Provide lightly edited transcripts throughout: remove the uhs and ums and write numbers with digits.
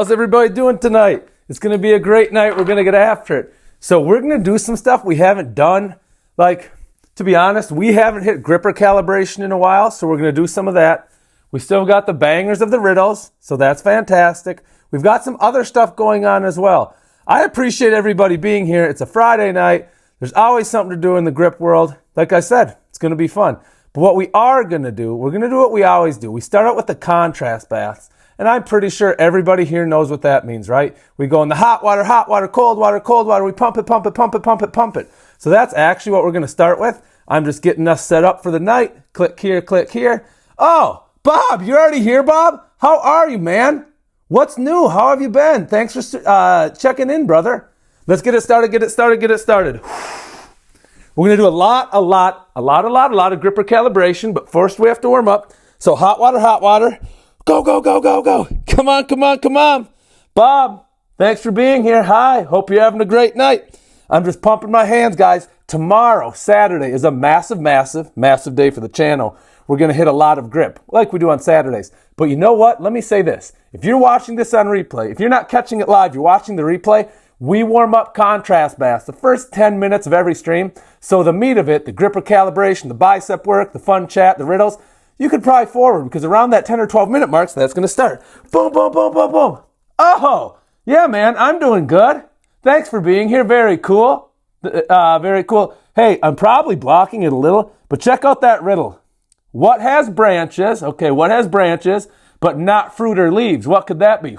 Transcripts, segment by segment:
How's everybody doing tonight? It's going to be a great night. We're going to get after it. So we're going to do some stuff we haven't done. Like, to be honest, we haven't hit gripper calibration in a while, so we're going to do some of that. We still got the bangers of the riddles, so that's fantastic. We've got some other stuff going on as well. I appreciate everybody being here. It's a Friday night. There's always something to do in the grip world. Like I said, it's going to be fun. But what we are going to do, we're going to do what we always do. We start out with the contrast baths. And I'm pretty sure everybody here knows what that means, right? We go in the hot water, cold water, cold water. We pump it, pump it, pump it, pump it, pump it. So that's actually what we're going to start with. I'm just getting us set up for the night. Click here, click here. Oh, Bob, you're already here, Bob? How are you, man? What's new? How have you been? Thanks for checking in, brother. Let's get it started, get it started, get it started. We're going to do a lot of gripper calibration, but first we have to warm up. So hot water. Go, go, go, go, go. Come on, come on, come on. Bob, thanks for being here. Hi, hope you're having a great night. I'm just pumping my hands, guys. Tomorrow, Saturday, is a massive day for the channel. We're going to hit a lot of grip, like we do on Saturdays. But you know what? Let me say this. If you're watching this on replay, if you're not catching it live, you're watching the replay, we warm up contrast baths the first 10 minutes of every stream. So the meat of it, the gripper calibration, the bicep work, the fun chat, the riddles, you could probably forward because around that 10 or 12 minute marks, that's going to start. Boom, boom, boom, boom, boom. Oh, yeah, man, I'm doing good. Thanks for being here. Very cool. Very cool. Hey, I'm probably blocking it a little, but check out that riddle. What has branches? Okay, what has branches, but not fruit or leaves? What could that be?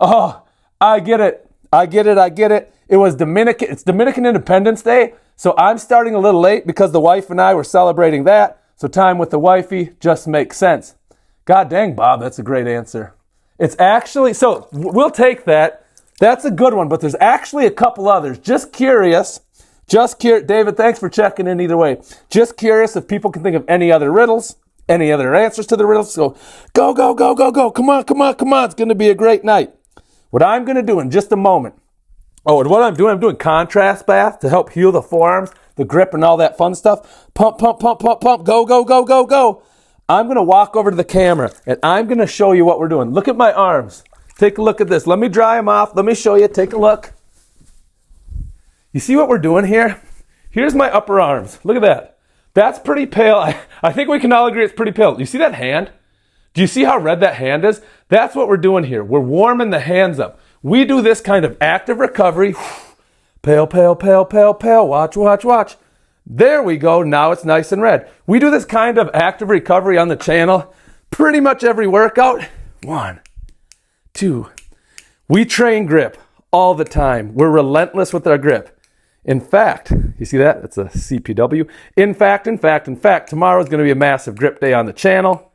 Oh, I get it. It was Dominican. It's Dominican Independence Day. So I'm starting a little late because the wife and I were celebrating that. So time with the wifey just makes sense. God dang, Bob, that's a great answer. It's actually, so we'll take that. That's a good one, but there's actually a couple others. Just curious. David, thanks for checking in either way. Just curious if people can think of any other riddles, any other answers to the riddles. So go. Come on. It's going to be a great night. What I'm going to do in just a moment. Oh, and what I'm doing contrast bath to help heal the forearms, the grip, and all that fun stuff. Pump. Go. I'm going to walk over to the camera, and I'm going to show you what we're doing. Look at my arms. Take a look at this. Let me dry them off. Let me show you. Take a look. You see what we're doing here? Here's my upper arms. Look at that. That's pretty pale. I think we can all agree it's pretty pale. You see that hand? Do you see how red that hand is? That's what we're doing here. We're warming the hands up. We do this kind of active recovery. Pale. Watch. There we go. Now it's nice and red. We do this kind of active recovery on the channel pretty much every workout. 1, 2. We train grip all the time. We're relentless with our grip. In fact, you see that? That's a CPW. In fact, tomorrow is going to be a massive grip day on the channel.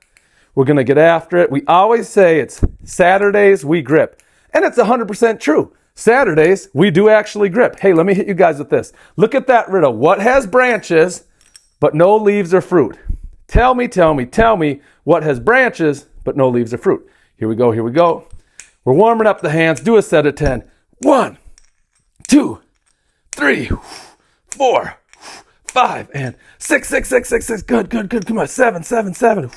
We're going to get after it. We always say it's Saturdays we grip. And it's 100% true. Saturdays, we do actually grip. Hey, let me hit you guys with this. Look at that riddle. What has branches, but no leaves or fruit? Tell me what has branches, but no leaves or fruit. Here we go. We're warming up the hands. Do a set of 10. 1, 2, 3, 4, 5, and 6. Good. Come on. 7.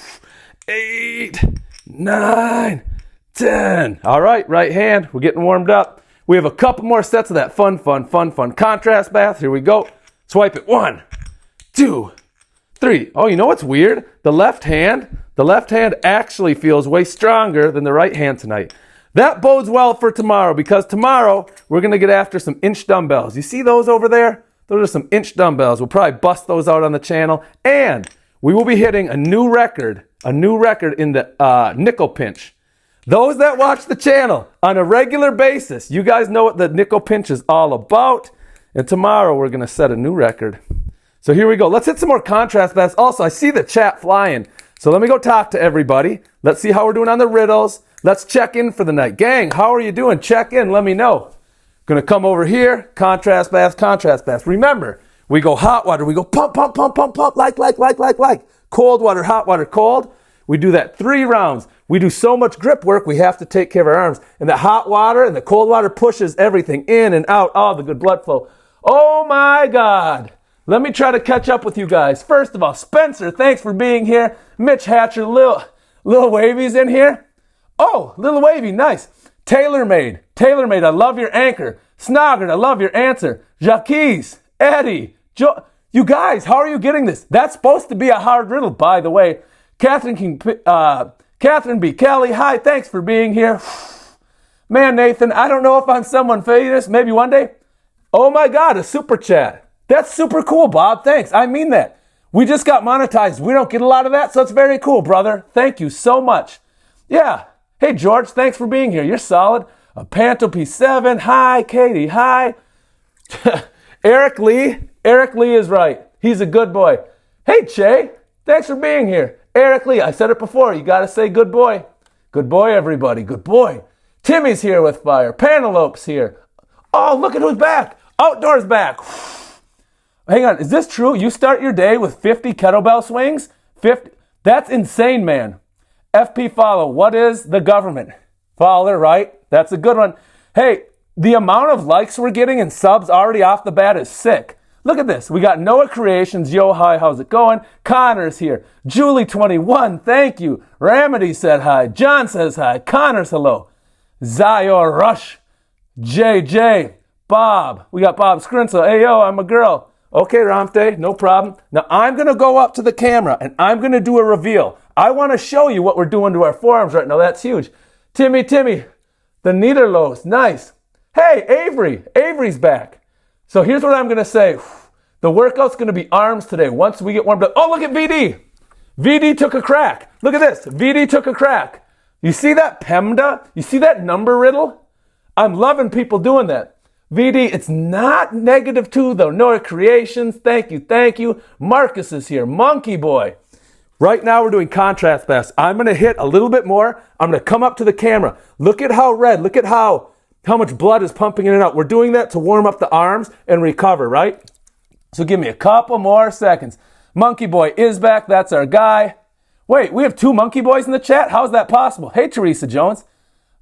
8, 9, 10. All right, right hand. We're getting warmed up. We have a couple more sets of that fun contrast bath. Here we go. Swipe it. 1, 2, 3. Oh, you know what's weird? The left hand actually feels way stronger than the right hand tonight. That bodes well for tomorrow because tomorrow we're going to get after some inch dumbbells. You see those over there? Those are some inch dumbbells. We'll probably bust those out on the channel. And we will be hitting a new record in the nickel pinch. Those that watch the channel on a regular basis, you guys know what the nickel pinch is all about. And tomorrow we're going to set a new record. So here we go. Let's hit some more contrast baths. Also, I see the chat flying. So let me go talk to everybody. Let's see how we're doing on the riddles. Let's check in for the night. Gang, how are you doing? Check in. Let me know. Going to come over here. Contrast baths. Remember, we go hot water. We go pump. Like. Cold water, hot water, cold. We do that 3 rounds. We do so much grip work, we have to take care of our arms. And the hot water and the cold water pushes everything in and out, all the good blood flow. Oh my God. Let me try to catch up with you guys. First of all, Spencer, thanks for being here. Mitch Hatcher, Lil Wavy's in here. Oh, Little Wavy, nice. TaylorMade, I love your anchor. Snoggart, I love your answer. Jacques, Eddie, you guys, how are you getting this? That's supposed to be a hard riddle, by the way. Catherine B. Kelly, hi, thanks for being here. Man, Nathan, I don't know if I'm someone famous, maybe one day. Oh my God, a super chat. That's super cool, Bob, thanks. I mean that. We just got monetized. We don't get a lot of that, so it's very cool, brother. Thank you so much. Yeah. Hey, George, thanks for being here. You're solid. A Panto P7. Hi, Katie. Hi. Eric Lee is right. He's a good boy. Hey, Che, thanks for being here. Eric Lee, I said it before. You got to say good boy. Good boy, everybody. Good boy. Timmy's here with fire. Penelope's here. Oh, look at who's back. Outdoors back. Hang on. Is this true? You start your day with 50 kettlebell swings? 50? That's insane, man. FP follow. What is the government? Fowler, right? That's a good one. Hey, the amount of likes we're getting and subs already off the bat is sick. Look at this. We got Noah Creations. Yo, hi, how's it going? Connor's here. Julie21, thank you. Ramity said hi. John says hi. Connor's hello. Zior Rush. JJ. Bob. We got Bob Scrinsel. Hey, yo, I'm a girl. Okay, Ramte, no problem. Now, I'm going to go up to the camera, and I'm going to do a reveal. I want to show you what we're doing to our forearms right now. That's huge. Timmy, the Niederlos, nice. Hey, Avery's back. So here's what I'm going to say. The workout's going to be arms today once we get warmed up. Oh, look at VD. VD took a crack. Look at this. VD took a crack. You see that PEMDA? You see that number riddle? I'm loving people doing that. VD, it's not -2 though. Noah Creations, thank you. Marcus is here. Monkey Boy. Right now we're doing contrast best. I'm going to hit a little bit more. I'm going to come up to the camera. Look at how red. Look at how much blood is pumping in and out. We're doing that to warm up the arms and recover, right? So give me a couple more seconds. Monkey Boy is back. That's our guy. Wait, we have 2 Monkey Boys in the chat? How is that possible? Hey, Teresa Jones.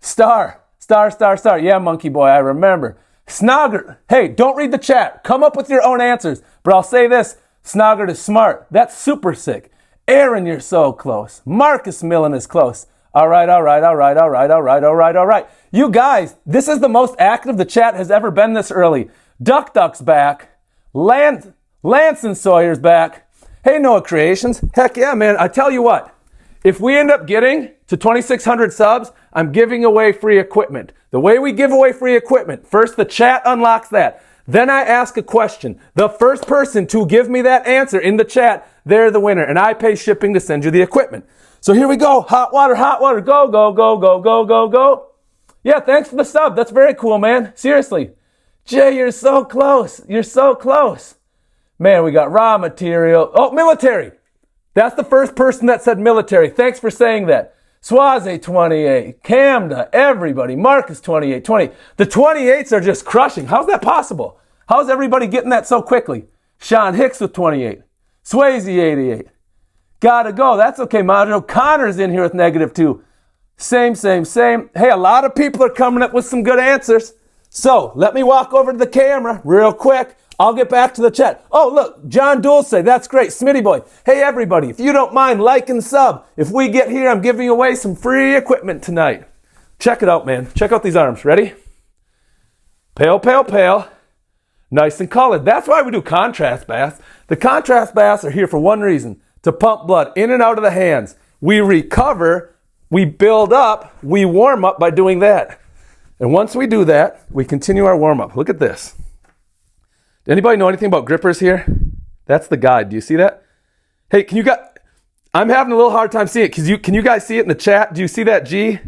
Star. Yeah, Monkey Boy, I remember. Snoggart. Hey, don't read the chat. Come up with your own answers. But I'll say this. Snoggart is smart. That's super sick. Aaron, you're so close. Marcus Millen is close. All right. You guys, this is the most active the chat has ever been this early. Duck's back. Lance and Sawyer's back. Hey, Noah Creations. Heck yeah, man. I tell you what. If we end up getting to 2,600 subs, I'm giving away free equipment. The way we give away free equipment, first the chat unlocks that. Then I ask a question. The first person to give me that answer in the chat, they're the winner. And I pay shipping to send you the equipment. So here we go. Hot water. Go. Yeah, thanks for the sub. That's very cool, man. Seriously. Jay, you're so close. Man, we got raw material. Oh, military. That's the first person that said military. Thanks for saying that. Swaze 28, Camda, everybody, Marcus 28, 20. The 28s are just crushing. How's that possible? How's everybody getting that so quickly? Sean Hicks with 28, Swayze 88. Gotta go. That's okay, Majo. Connor's in here with -2. Same. Hey, a lot of people are coming up with some good answers. So let me walk over to the camera real quick. I'll get back to the chat. Oh, look, John Dulce, that's great. Smitty Boy. Hey, everybody, if you don't mind, like and sub. If we get here, I'm giving away some free equipment tonight. Check it out, man. Check out these arms. Ready? Pale. Nice and colored. That's why we do contrast baths. The contrast baths are here for one reason, to pump blood in and out of the hands. We recover, we build up, we warm up by doing that. And once we do that, we continue our warm up. Look at this. Anybody know anything about grippers here? That's the guide. Do you see that? Hey, I'm having a little hard time seeing it. Can you guys see it in the chat? Do you see that G?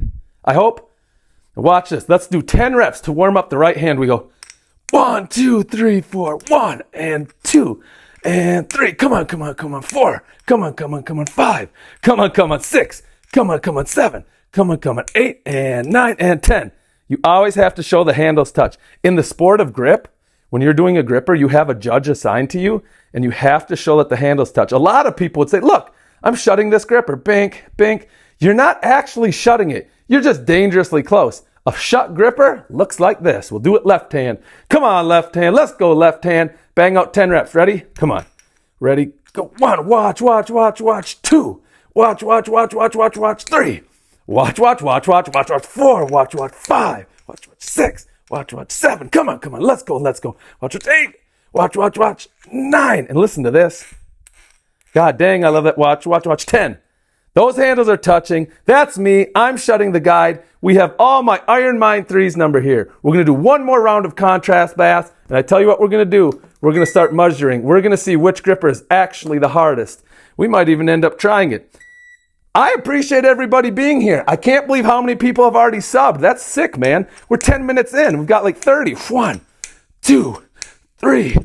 I hope. Watch this. Let's do 10 reps to warm up the right hand. We go 1, 2, 3, 4. 1 and 2 and 3. Come on. 4. Come on. 5. Come on. 6. Come on. 7. Come on. 8 and 9 and 10. You always have to show the handles touch. In the sport of grip, when you're doing a gripper, you have a judge assigned to you, and you have to show that the handles touch. A lot of people would say, look, I'm shutting this gripper. Bink. You're not actually shutting it. You're just dangerously close. A shut gripper looks like this. We'll do it left hand. Come on, left hand. Let's go left hand. Bang out 10 reps. Ready? Come on. Ready? Go. 1. Watch. 2. Watch. 3. Watch, watch, watch, watch, watch, watch. 4, watch, watch. 5, watch, watch. 6, watch, watch. 7, come on, come on. Let's go, let's go. Watch, watch. 8, watch, watch, watch. 9, and listen to this. God dang, I love that. Watch, watch, watch. 10. Those handles are touching. That's me. I'm shutting the guide. We have all my Iron Mind 3's number here. We're going to do one more round of contrast baths. And I tell you what we're going to do. We're going to start measuring. We're going to see which gripper is actually the hardest. We might even end up trying it. I appreciate everybody being here. I can't believe how many people have already subbed. That's sick, man. We're 10 minutes in. We've got like 30. 1, 2, 3,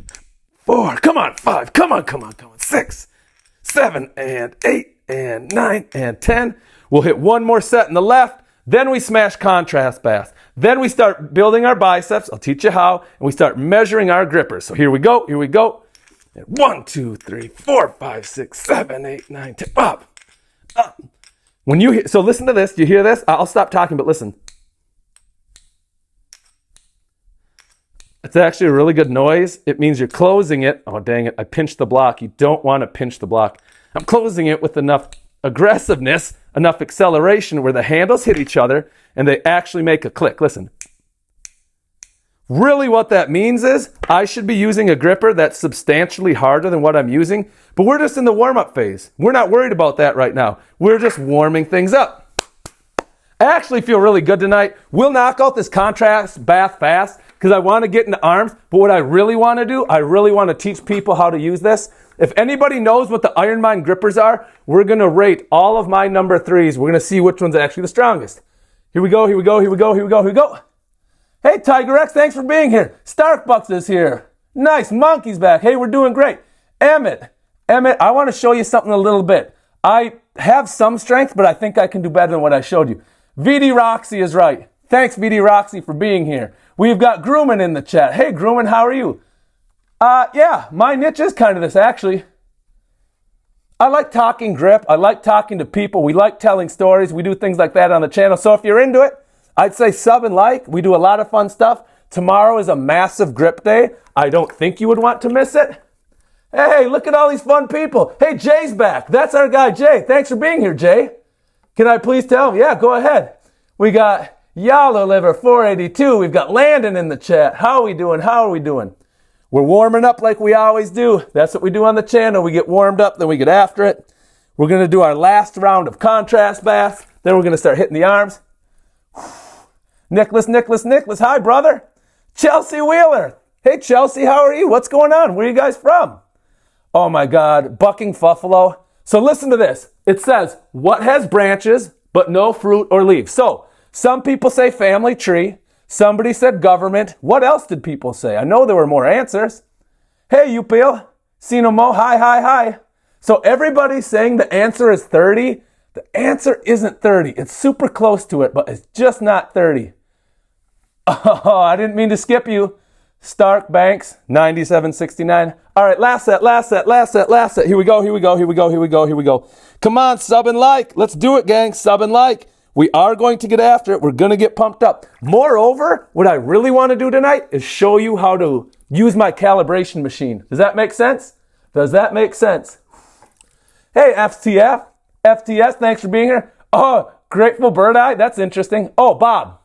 4. Come on. 5. Come on, come on, come on. 6, 7, and 8. And 9 and 10. We'll hit one more set in the left. Then we smash contrast baths. Then we start building our biceps. I'll teach you how. And we start measuring our grippers. So here we go. Here we go. And 1, 2, 3, 4, 5, 6, 7, 8, 9, 10. Up. Up. So listen to this. Do you hear this? I'll stop talking, but listen. It's actually a really good noise. It means you're closing it. Oh, dang it. I pinched the block. You don't want to pinch the block. I'm closing it with enough aggressiveness, enough acceleration where the handles hit each other and they actually make a click. Listen. Really what that means is I should be using a gripper that's substantially harder than what I'm using, but we're just in the warm-up phase. We're not worried about that right now. We're just warming things up. I actually feel really good tonight. We'll knock out this contrast bath fast because I want to get into arms, but what I really want to do, I really want to teach people how to use this. If anybody knows what the Iron Mind grippers are, we're going to rate all of my number 3s. We're going to see which one's actually the strongest. Here we go, here we go, here we go, here we go, here we go. Hey, Tiger X, thanks for being here. Starkbucks is here. Nice, Monkey's back. Hey, we're doing great. Emmett, I want to show you something a little bit. I have some strength, but I think I can do better than what I showed you. VD Roxy is right. Thanks, VD Roxy, for being here. We've got Grumman in the chat. Hey, Grumman, how are you? Yeah, my niche is kind of this, actually. I like talking grip. I like talking to people. We like telling stories. We do things like that on the channel. So if you're into it, I'd say sub and like. We do a lot of fun stuff. Tomorrow is a massive grip day. I don't think you would want to miss it. Hey, look at all these fun people. Hey, Jay's back. That's our guy, Jay. Thanks for being here, Jay. Can I please tell him? Yeah, go ahead. We got Yellow Liver 482. We've got Landon in the chat. How are we doing? How are we doing? We're warming up like we always do. That's what we do on the channel. We get warmed up, then we get after it. We're going to do our last round of contrast baths. Then we're going to start hitting the arms. Nicholas. Hi, brother. Chelsea Wheeler. Hey, Chelsea, how are you? What's going on? Where are you guys from? Oh, my God. Bucking Buffalo. So listen to this. It says, what has branches but no fruit or leaves? So some people say family tree. Somebody said government. What else did people say? I know there were more answers. Hey, Upil. Sinomo. Hi. So everybody's saying the answer is 30. The answer isn't 30. It's super close to it, but it's just not 30. Oh, I didn't mean to skip you. Stark Banks, 9769. All right, last set. Here we go. Come on, sub and like. Let's do it, gang. Sub and like. We are going to get after it. We're going to get pumped up. Moreover, what I really want to do tonight is show you how to use my calibration machine. Does that make sense? Hey, FTS, thanks for being here. Oh, Grateful Bird Eye, that's interesting. Oh, Bob,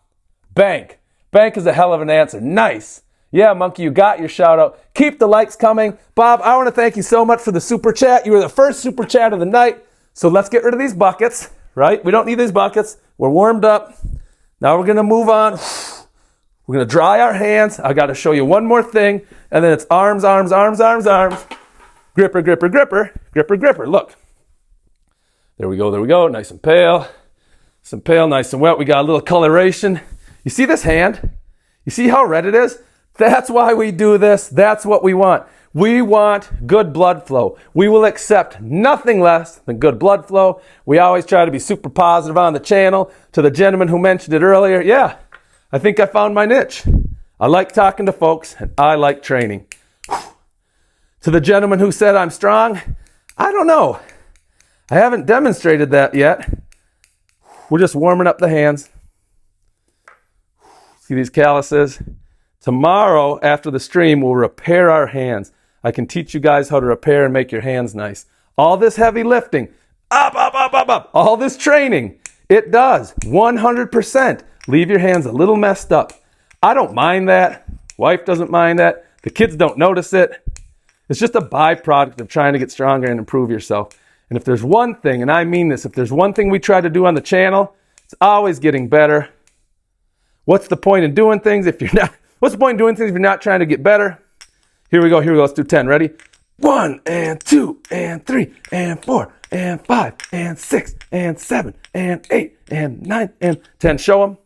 Bank is a hell of an answer. Nice. Yeah, Monkey, you got your shout out. Keep the likes coming. Bob, I want to thank you so much for the super chat. You were the first super chat of the night. So let's get rid of these buckets, right? We don't need these buckets. We're warmed up. Now we're going to move on. We're going to dry our hands. I got to show you one more thing. And then it's arms. Gripper. Look. There we go. Nice and pale. Nice and wet. We got a little coloration. You see this hand? You see how red it is? That's why we do this. That's what we want. We want good blood flow. We will accept nothing less than good blood flow. We always try to be super positive on the channel. To the gentleman who mentioned it earlier, yeah, I think I found my niche. I like talking to folks, and I like training. To the gentleman who said I'm strong, I don't know. I haven't demonstrated that yet. We're just warming up the hands. See these calluses? Tomorrow, after the stream, we'll repair our hands. I can teach you guys how to repair and make your hands nice. All this heavy lifting, up. All this training It does, 100%. Leave your hands a little messed up. I don't mind that. Wife doesn't mind that. The kids don't notice it. It's just a byproduct of trying to get stronger and improve yourself. And if there's one thing, and I mean this, if there's one thing we try to do on the channel, it's always getting better. What's the point in doing things if you're not, what's the point in doing things if you're not trying to get better? Here we go, let's do 10, ready? 1 and 2 and 3 and 4 and 5 and 6 and 7 and 8 and 9 and 10. Show them.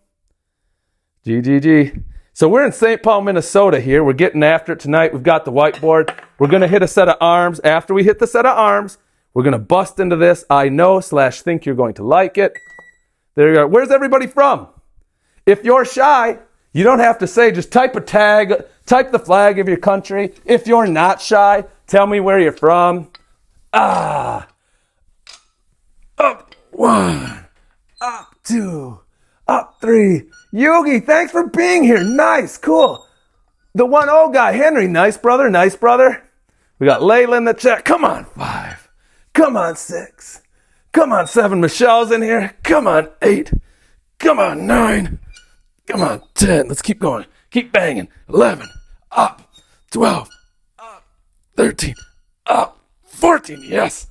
GGG. So we're in St. Paul, Minnesota here. We're getting after it tonight. We've got the whiteboard. We're going to hit a set of arms. After we hit the set of arms, we're going to bust into this. I know / think you're going to like it. There you go. Where's everybody from? If you're shy, you don't have to say, just type a tag, type the flag of your country. If you're not shy, tell me where you're from. Up 1, up 2, up 3. Yogi, thanks for being here. Nice, cool. The 1-0 guy, Henry, nice brother, nice brother. We got Layla in the chat. Come on, 5. Come on, 6. Come on, 7. Michelle's in here. Come on, 8. Come on, 9. Come on, 10. Let's keep going. Keep banging. 11. Up. 12. Up. 13. Up. 14. Yes.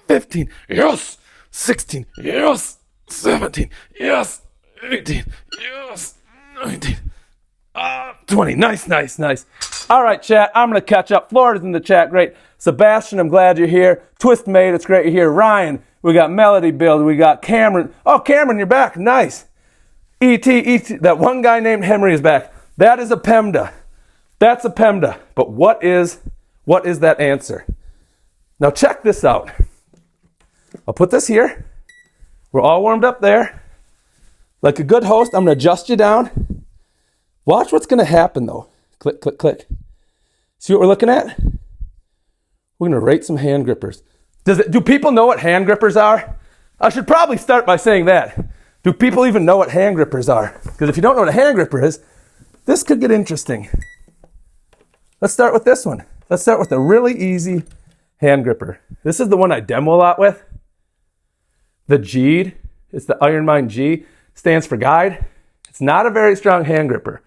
15. Yes. 16. Yes. 17. Yes. 18. Yes. 19. 20. Nice, nice, nice. All right, chat. I'm going to catch up. Florida's in the chat. Great. Sebastian, I'm glad you're here. Twist Mate, it's great you're here. Ryan, we got Melody Build. We got Cameron. Oh, Cameron, you're back. Nice. E.T. That one guy named Henry is back. That is a PEMDA. That's a PEMDA. But what is that answer? Now check this out. I'll put this here. We're all warmed up there. Like a good host, I'm going to adjust you down. Watch what's going to happen, though. Click, click, click. See what we're looking at? We're going to rate some hand grippers. Do people know what hand grippers are? I should probably start by saying that. Do people even know what hand grippers are? Because if you don't know what a hand gripper is, this could get interesting. Let's start with this one. Let's start with a really easy hand gripper. This is the one I demo a lot with. The G'd. It's the Iron Mind G. Stands for guide. It's not a very strong hand gripper.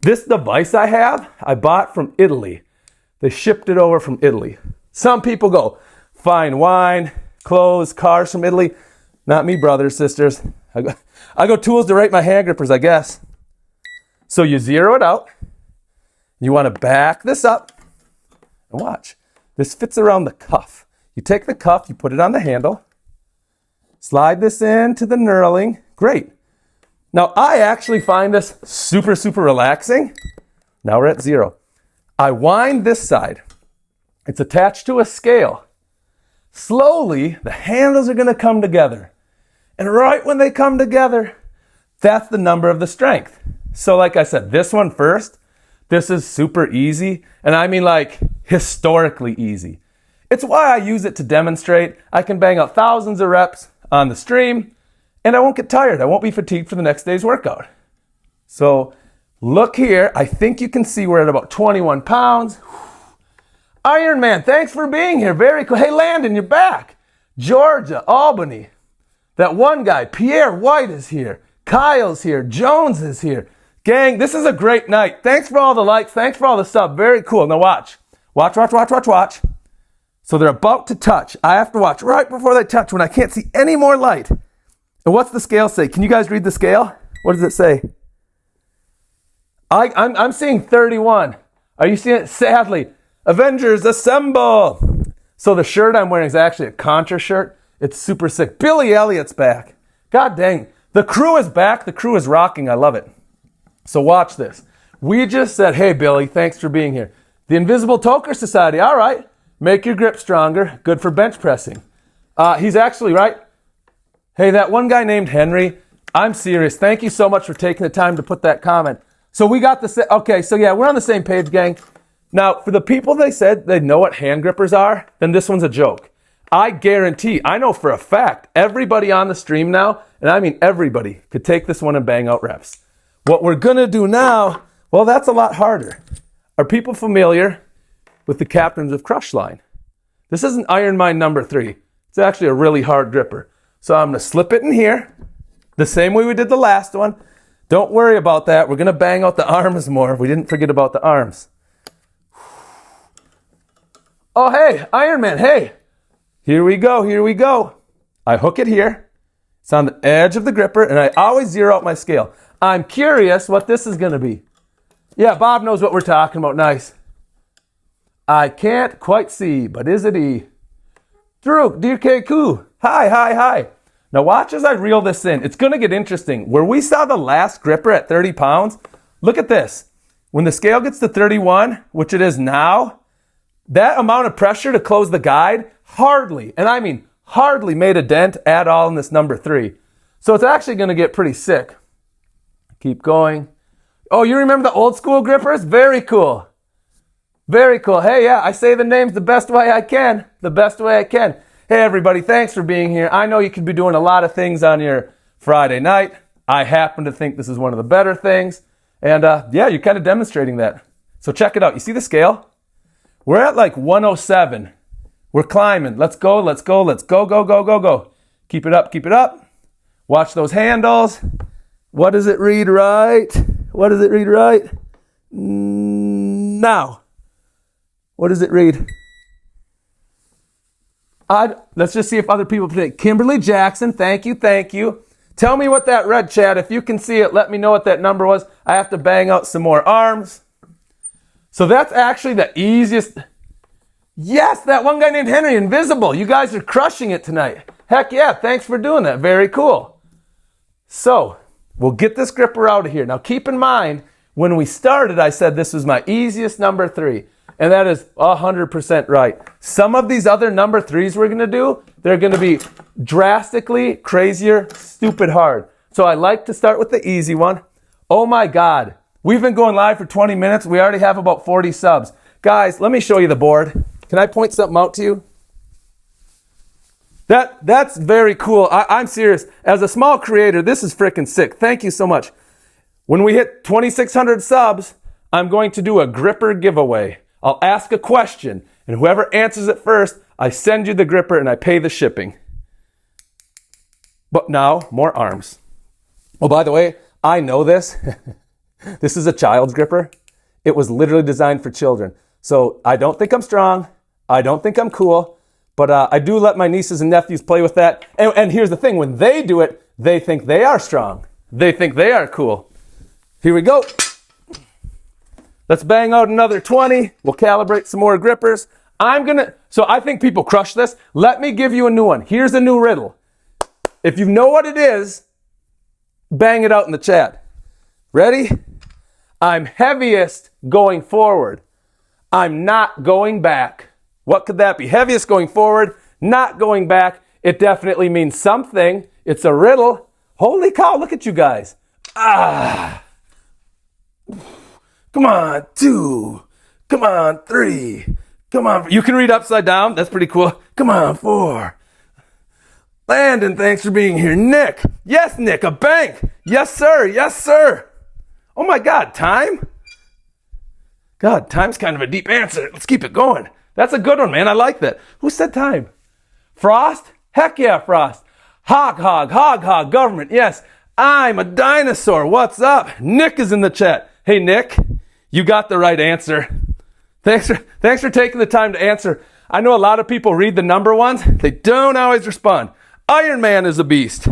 This device I have, I bought from Italy. They shipped it over from Italy. Some people go, fine wine, clothes, cars from Italy. Not me, brothers, sisters. I go tools to rate my hand grippers, I guess. So you zero it out. You want to back this up. And watch. This fits around the cuff. You take the cuff, you put it on the handle. Slide this into the knurling. Great. Now, I actually find this super, super relaxing. Now we're at 0. I wind this side. It's attached to a scale. Slowly, the handles are going to come together. And right when they come together, that's the number of the strength. So like I said, this one first, this is super easy. And I mean like historically easy. It's why I use it to demonstrate. I can bang out thousands of reps on the stream and I won't get tired. I won't be fatigued for the next day's workout. So look here. I think you can see we're at about 21 pounds. Iron Man, thanks for being here. Very cool. Hey, Landon, you're back. Georgia, Albany. That one guy, Pierre White, is here. Kyle's here. Jones is here. Gang, this is a great night. Thanks for all the likes. Thanks for all the stuff. Very cool. Now watch. Watch, watch, watch, watch, watch. So they're about to touch. I have to watch right before they touch when I can't see any more light. And what's the scale say? Can you guys read the scale? What does it say? I'm seeing 31. Are you seeing it? Sadly. Avengers, assemble! So the shirt I'm wearing is actually a Contra shirt. It's super sick. Billy Elliott's back. God dang. The crew is back. The crew is rocking. I love it. So watch this. We just said, hey, Billy, thanks for being here. The Invisible Toker Society. All right. Make your grip stronger. Good for bench pressing. He's actually right. Hey, that one guy named Henry. I'm serious. Thank you so much for taking the time to put that comment. So we got the... Okay, so yeah, we're on the same page, gang. Now, for the people they said they know what hand grippers are, then this one's a joke. I guarantee, I know for a fact, everybody on the stream now, and I mean everybody, could take this one and bang out reps. What we're going to do now, well, that's a lot harder. Are people familiar with the Captains of Crush line? This isn't Iron Mind number 3. It's actually a really hard gripper. So I'm going to slip it in here, the same way we did the last one. Don't worry about that. We're going to bang out the arms more. We didn't forget about the arms. Oh, hey, Iron Man, hey. Here we go, here we go. I hook it here. It's on the edge of the gripper, and I always zero out my scale. I'm curious what this is going to be. Yeah, Bob knows what we're talking about. Nice. I can't quite see, but is it E? Drew, DKQ. Hi, hi, hi. Now watch as I reel this in. It's going to get interesting. Where we saw the last gripper at 30 pounds, look at this. When the scale gets to 31, which it is now, that amount of pressure to close the guide hardly, and I mean hardly, made a dent at all in this number 3. So it's actually going to get pretty sick. Keep going. Oh, you remember the old school grippers? Very cool. Very cool. Hey, yeah, I say the names the best way I can. The best way I can. Hey, everybody, thanks for being here. I know you could be doing a lot of things on your Friday night. I happen to think this is one of the better things. And yeah, you're kind of demonstrating that. So check it out. You see the scale? We're at like 107. We're climbing. Let's go, let's go, let's go, go, go, go, go. Keep it up, keep it up. Watch those handles. What does it read right? What does it read right? Now. What does it read? Let's just see if other people think. Kimberly Jackson, thank you, thank you. Tell me what that read, Chad. If you can see it, let me know what that number was. I have to bang out some more arms. So that's actually the easiest. Yes, that one guy named Henry, Invisible. You guys are crushing it tonight. Heck yeah, thanks for doing that. Very cool. So we'll get this gripper out of here. Now keep in mind, when we started, I said this was my easiest number 3. And that is 100% right. Some of these other number 3s we're going to do, they're going to be drastically crazier, stupid hard. So I like to start with the easy one. Oh my God. We've been going live for 20 minutes. We already have about 40 subs. Guys, let me show you the board. Can I point something out to you? That's very cool. I'm serious. As a small creator, this is freaking sick. Thank you so much. When we hit 2,600 subs, I'm going to do a gripper giveaway. I'll ask a question, and whoever answers it first, I send you the gripper and I pay the shipping. But now, more arms. Oh, by the way, I know this. This is a child's gripper. It was literally designed for children. So I don't think I'm strong. I don't think I'm cool. But I do let my nieces and nephews play with that. And here's the thing. When they do it, they think they are strong. They think they are cool. Here we go. Let's bang out another 20. We'll calibrate some more grippers. So I think people crush this. Let me give you a new one. Here's a new riddle. If you know what it is, bang it out in the chat. Ready? I'm heaviest going forward. I'm not going back. What could that be? Heaviest going forward, not going back. It definitely means something. It's a riddle. Holy cow, look at you guys. Come on, 2. Come on, 3. Come on. You can read upside down. That's pretty cool. Come on, 4. Landon, thanks for being here. Nick. Yes, Nick, a bank. Yes, sir. Yes, sir. Oh, my God. Time? God, time's kind of a deep answer. Let's keep it going. That's a good one, man. I like that. Who said time? Frost? Heck yeah, Frost. Hog, government. Yes, I'm a dinosaur. What's up? Nick is in the chat. Hey, Nick. You got the right answer. Thanks for taking the time to answer. I know a lot of people read the number ones. They don't always respond. Iron Man is a beast.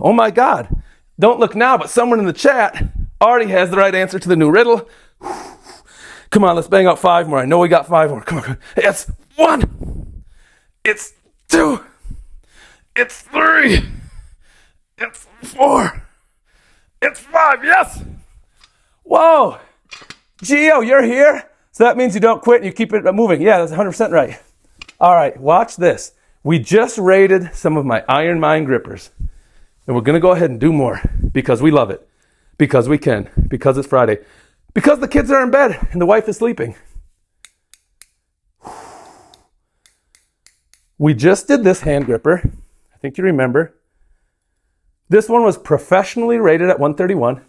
Oh my God. Don't look now, but someone in the chat already has the right answer to the new riddle. Come on, let's bang out 5 more. I know we got 5 more. Come on. It's 1. It's 2. It's 3. It's 4. It's 5. Yes. Whoa, Gio, you're here? So that means you don't quit and you keep it moving. Yeah, that's 100% right. All right, watch this. We just rated some of my Iron Mind grippers. And we're going to go ahead and do more because we love it. Because we can. Because it's Friday. Because the kids are in bed and the wife is sleeping. We just did this hand gripper. I think you remember. This one was professionally rated at 131.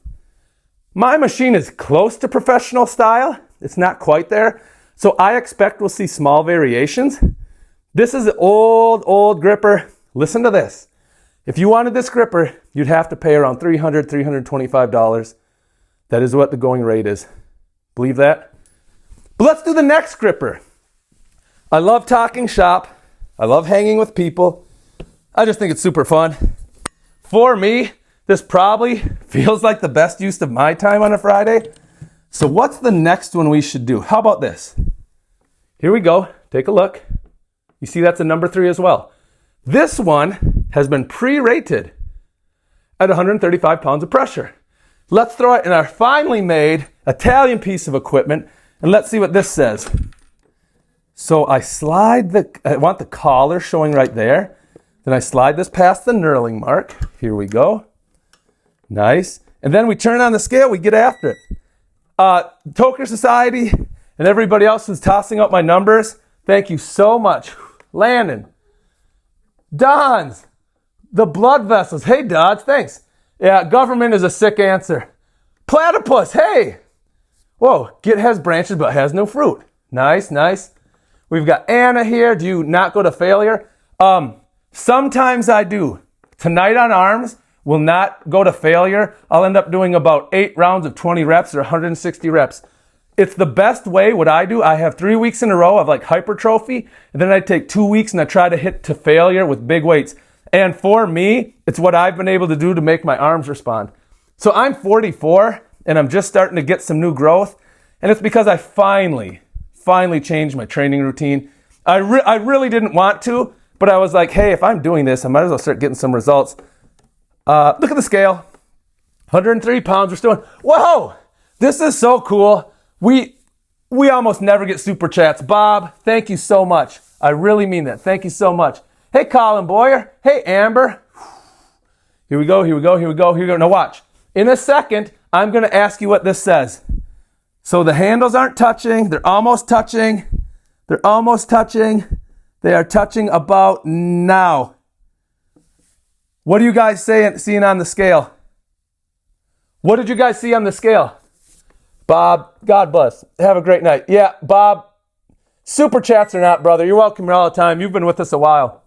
My machine is close to professional style. It's not quite there. So I expect we'll see small variations. This is an old gripper. listen to this. If you wanted this gripper, you'd have to pay around $300, $325. That is what the going rate is. Believe that? But let's do the next gripper. I love talking shop. I love hanging with people. I just think it's super fun. For me, this probably feels like the best use of my time on a Friday. So what's the next one we should do? How about this? Here we go. Take a look. You see that's a number 3 as well. This one has been pre-rated at 135 pounds of pressure. Let's throw it in our finely made Italian piece of equipment and let's see what this says. So I want the collar showing right there. Then I slide this past the knurling mark. Here we go. Nice. And then we turn on the scale, we get after it. Toker Society and everybody else who's tossing up my numbers, thank you so much. Landon, Don's, the blood vessels. Hey, Dodge, thanks. Yeah, government is a sick answer. Platypus, hey. Whoa, Git has branches but has no fruit. Nice, nice. We've got Anna here. Do you not go to failure? Sometimes I do. Tonight on arms will not go to failure. I'll end up doing about 8 rounds of 20 reps or 160 reps. It's the best way. What I do, I have 3 weeks in a row of like hypertrophy, and then I take 2 weeks and I try to hit to failure with big weights. And for me, it's what I've been able to do to make my arms respond. So I'm 44 and I'm just starting to get some new growth. And it's because I finally changed my training routine. I really didn't want to, but I was like, hey, if I'm doing this, I might as well start getting some results. Look at the scale. 103 pounds. We're still in. Whoa! This is so cool. We almost never get super chats. Bob, thank you so much. I really mean that. Thank you so much. Hey, Colin Boyer. Hey, Amber. Here we go. Now watch. In a second, I'm going to ask you what this says. So the handles aren't touching. They're almost touching. They are touching about now. What are you guys seeing on the scale? What did you guys see on the scale? Bob, God bless. Have a great night. Yeah, Bob, super chats or not, brother. You're welcome here all the time. You've been with us a while.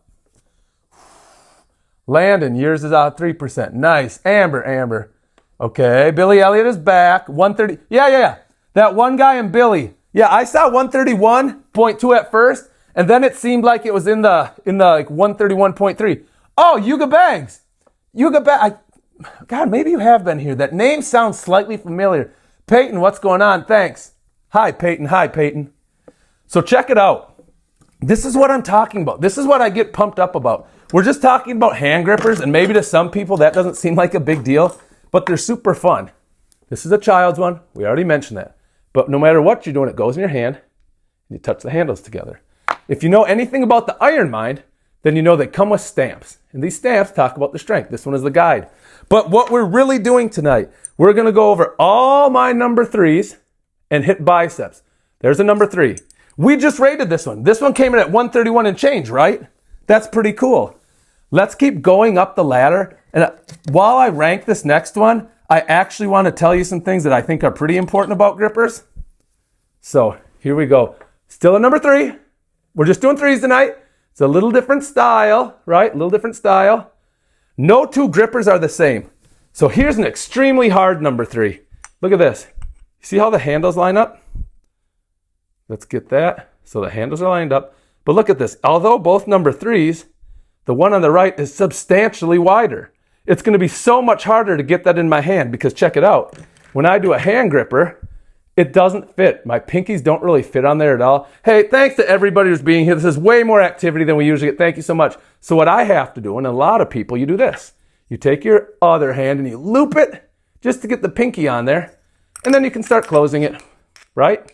Landon, yours is out 3%. Nice. Amber. Okay, Billy Elliott is back. 130. Yeah. That one guy and Billy. Yeah, I saw 131.2 at first, and then it seemed like it was in the like 131.3. Oh, Yuga Bangs. God, maybe you have been here. That name sounds slightly familiar. Peyton, what's going on? Thanks. Hi, Peyton. So check it out. This is what I'm talking about. This is what I get pumped up about. We're just talking about hand grippers, and maybe to some people that doesn't seem like a big deal, but they're super fun. This is a child's one. We already mentioned that. But no matter what you're doing, it goes in your hand, and you touch the handles together. If you know anything about the Iron Mind, then you know they come with stamps. And these stamps talk about the strength. This one is the guide. But what we're really doing tonight, we're going to go over all my number 3s and hit biceps. There's a number 3. We just rated this one. This one came in at 131 and change, right? That's pretty cool. Let's keep going up the ladder. And while I rank this next one, I actually want to tell you some things that I think are pretty important about grippers. So here we go. Still a number 3. We're just doing 3s tonight. It's a little different style, right? A little different style. No 2 grippers are the same. So here's an extremely hard number 3. Look at this. See how the handles line up? Let's get that. So the handles are lined up. But look at this. Although both number 3s, the one on the right is substantially wider. It's going to be so much harder to get that in my hand because check it out. When I do a hand gripper, it doesn't fit. My pinkies don't really fit on there at all. Hey, thanks to everybody who's being here. This is way more activity than we usually get. Thank you so much. So what I have to do, and a lot of people, you do this. You take your other hand and you loop it just to get the pinky on there, and then you can start closing it, right?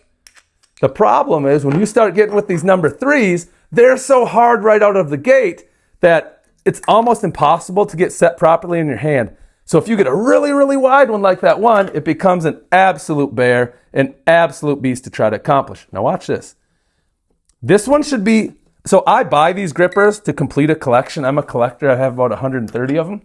The problem is when you start getting with these number 3s, they're so hard right out of the gate that it's almost impossible to get set properly in your hand. So if you get a really, really wide one like that one, it becomes an absolute bear, an absolute beast to try to accomplish. Now watch this. This one should be, so I buy these grippers to complete a collection. I'm a collector. I have about 130 of them.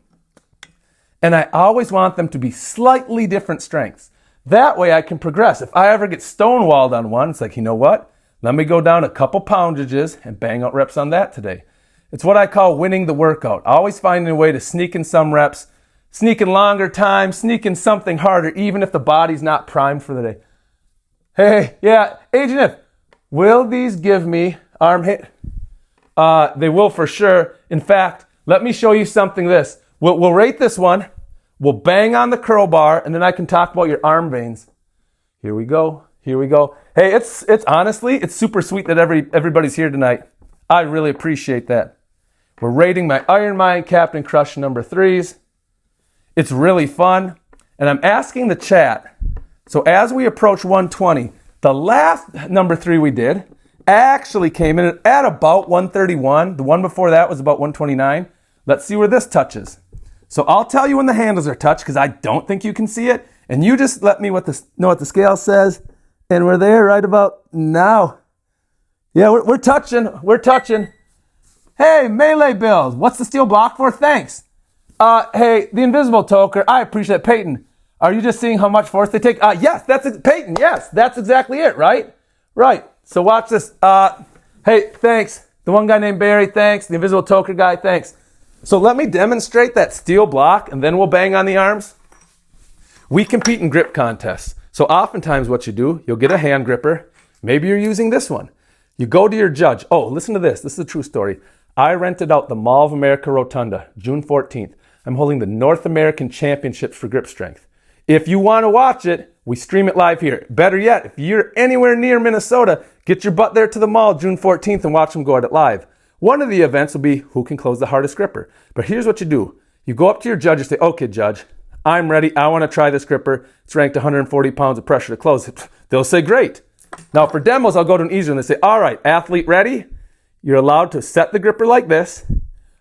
And I always want them to be slightly different strengths. That way I can progress. If I ever get stonewalled on one, it's like, you know what? Let me go down a couple poundages and bang out reps on that today. It's what I call winning the workout. Always finding a way to sneak in some reps, sneak in longer time, sneak in something harder, even if the body's not primed for the day. Hey, yeah, Agent If, will these give me arm hit? They will for sure. In fact, let me show you something this. We'll rate this one. We'll bang on the curl bar, and then I can talk about your arm veins. Here we go. Here we go. Hey, it's honestly, it's super sweet that everybody's here tonight. I really appreciate that. We're rating my Iron Mind Captain Crush number 3s. It's really fun. And I'm asking the chat, so as we approach 120, the last number 3 we did actually came in at about 131. The one before that was about 129. Let's see where this touches. So I'll tell you when the handles are touched because I don't think you can see it. And you just let me know what the scale says. And we're there right about now. Yeah, we're touching. We're touching. Hey, Melee Bills, what's the steel block for? Thanks. Hey, the Invisible Toker, I appreciate it. Peyton, are you just seeing how much force they take? Yes, Peyton, yes, that's exactly it, right? Right. So watch this. Hey, thanks. The one guy named Barry, thanks. The Invisible Toker guy, thanks. So let me demonstrate that steel block, and then we'll bang on the arms. We compete in grip contests. So oftentimes what you do, you'll get a hand gripper. Maybe you're using this one. You go to your judge. Oh, listen to this. This is a true story. I rented out the Mall of America Rotunda, June 14th. I'm holding the North American Championships for grip strength. If you want to watch it, we stream it live here. Better yet, if you're anywhere near Minnesota, get your butt there to the mall June 14th and watch them go at it live. One of the events will be who can close the hardest gripper. But here's what you do. You go up to your judge and say, okay, judge, I'm ready. I want to try this gripper. It's ranked 140 pounds of pressure to close it. They'll say, great. Now for demos, I'll go to an easier one. They say, all right, athlete ready? You're allowed to set the gripper like this.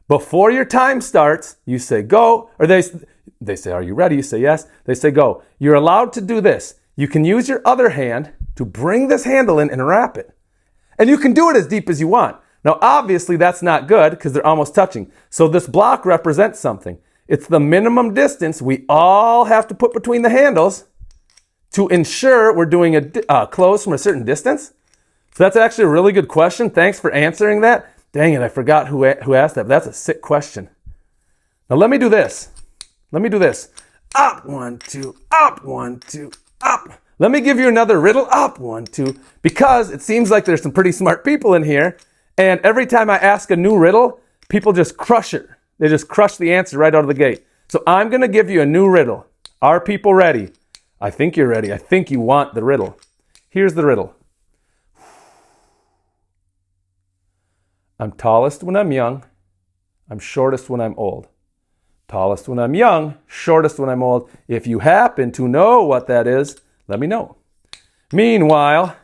Before your time starts, you say go, or they say, are you ready? You say yes. They say go. You're allowed to do this. You can use your other hand to bring this handle in and wrap it. And you can do it as deep as you want. Now, obviously, that's not good because they're almost touching. So this block represents something. It's the minimum distance we all have to put between the handles to ensure we're doing a close from a certain distance. So that's actually a really good question. Thanks for answering that. Dang it, I forgot who asked that, but that's a sick question. Now let me do this. Let me do this. Up, 1, 2, up, 1, 2, up. Let me give you another riddle. Up, 1, 2, because it seems like there's some pretty smart people in here. And every time I ask a new riddle, people just crush it. They just crush the answer right out of the gate. So I'm going to give you a new riddle. Are people ready? I think you're ready. I think you want the riddle. Here's the riddle. I'm tallest when I'm young. I'm shortest when I'm old. Tallest when I'm young, shortest when I'm old. If you happen to know what that is, let me know. Meanwhile,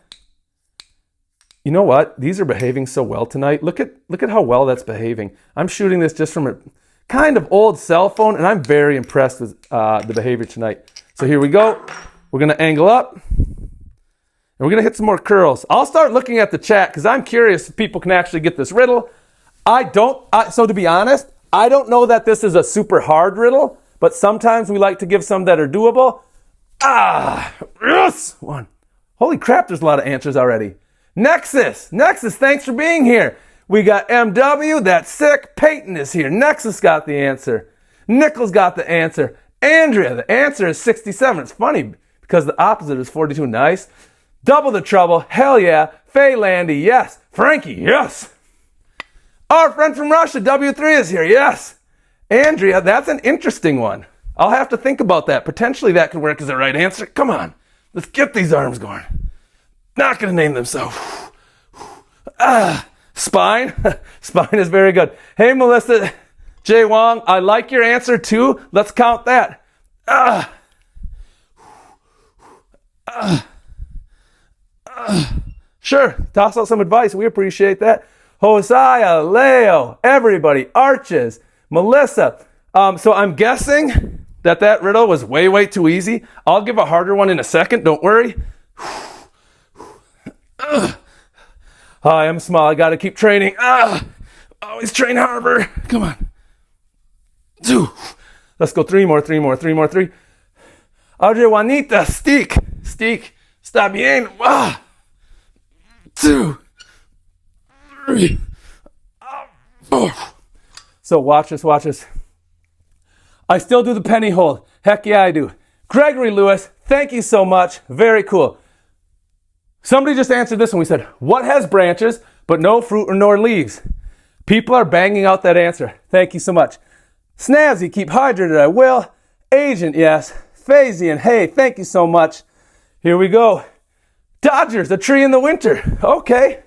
you know what? These are behaving so well tonight. Look at how well that's behaving. I'm shooting this just from a kind of old cell phone, and I'm very impressed with the behavior tonight. So here we go. We're going to angle up, and we're going to hit some more curls. I'll start looking at the chat because I'm curious if people can actually get this riddle. So to be honest, I don't know that this is a super hard riddle, but sometimes we like to give some that are doable. Yes! One. Holy crap, there's a lot of answers already. Nexus, thanks for being here. We got MW, that's sick. Peyton is here. Nexus got the answer. Nichols got the answer. Andrea, the answer is 67. It's funny because the opposite is 42. Nice. Double the trouble. Hell yeah. Faye Landy, yes. Frankie, yes. Our friend from Russia, W3 is here. Yes. Andrea, that's an interesting one. I'll have to think about that. Potentially that could work as the right answer. Come on. Let's get these arms going. Not going to name them so. Spine. Spine is very good. Hey, Melissa J. Wong, I like your answer too. Let's count that. Sure. Toss out some advice. We appreciate that. Hosea, Leo, everybody, Arches, Melissa. So I'm guessing that riddle was way, way too easy. I'll give a harder one in a second. Don't worry. Hi, I'm small. I got to keep training. Always train harder. Come on. 2. Let's go 3 more. Audrey Juanita, Steak. Está bien. 2, 3, So watch this, watch this. I still do the penny hold. Heck yeah, I do. Gregory Lewis, thank you so much. Very cool. Somebody just answered this one. We said, what has branches but no fruit or nor leaves? People are banging out that answer. Thank you so much. Snazzy, keep hydrated, I will. Agent, yes. Phazian, hey, thank you so much. Here we go. Dodgers, a tree in the winter. Okay.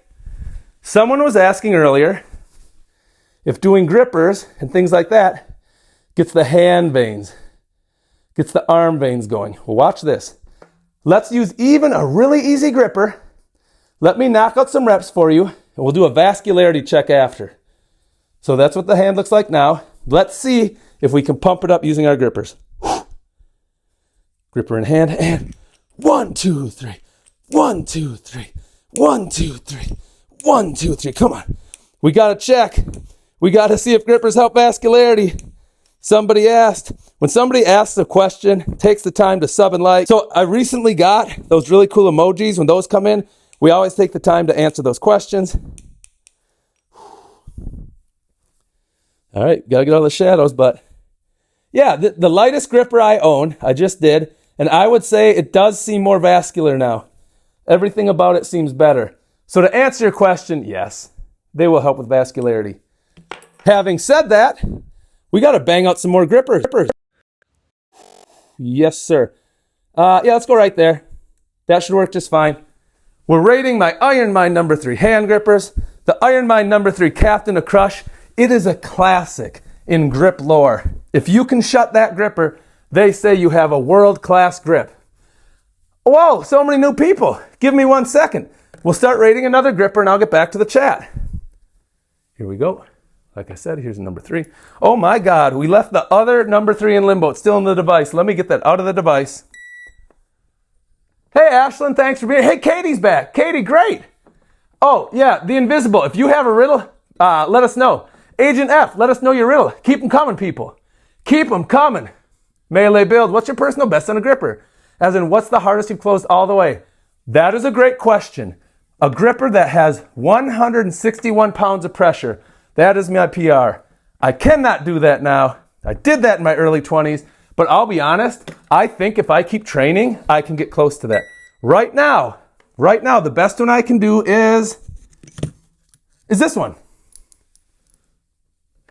Someone was asking earlier if doing grippers and things like that gets the hand veins, gets the arm veins going. Well, watch this. Let's use even a really easy gripper. Let me knock out some reps for you, and we'll do a vascularity check after. So that's what the hand looks like now. Let's see if we can pump it up using our grippers. Gripper in hand, and 1, 2, 3. 1, 2, 3. 1, 2, 3. 1, 2, 3. Come on. We got to check. We got to see if grippers help vascularity. Somebody asked. When somebody asks a question, takes the time to sub and like. So I recently got those really cool emojis. When those come in, we always take the time to answer those questions. All right, got to get all the shadows, but yeah, the lightest gripper I own, I just did, and I would say it does seem more vascular now. Everything about it seems better. So to answer your question, yes, they will help with vascularity. Having said that, we got to bang out some more grippers. Yes, sir. Yeah, let's go right there. That should work just fine. We're rating my Iron Mind number 3 hand grippers. The Iron Mind number 3 Captain of Crush. It is a classic in grip lore. If you can shut that gripper, they say you have a world-class grip. Whoa, so many new people. Give me 1 second. We'll start rating another gripper and I'll get back to the chat. Here we go. Like I said, here's number 3. Oh my God, we left the other number 3 in limbo. It's still in the device. Let me get that out of the device. Hey, Ashlyn, thanks for being here. Hey, Katie's back. Katie, great. Oh, yeah, the invisible. If you have a riddle, let us know. Agent F, let us know your riddle. Keep them coming, people. Keep them coming. Melee build, what's your personal best on a gripper? As in, what's the hardest you've closed all the way? That is a great question. A gripper that has 161 pounds of pressure. That is my PR. I cannot do that now. I did that in my early 20s, but I'll be honest, I think if I keep training, I can get close to that. Right now, the best one I can do is this one.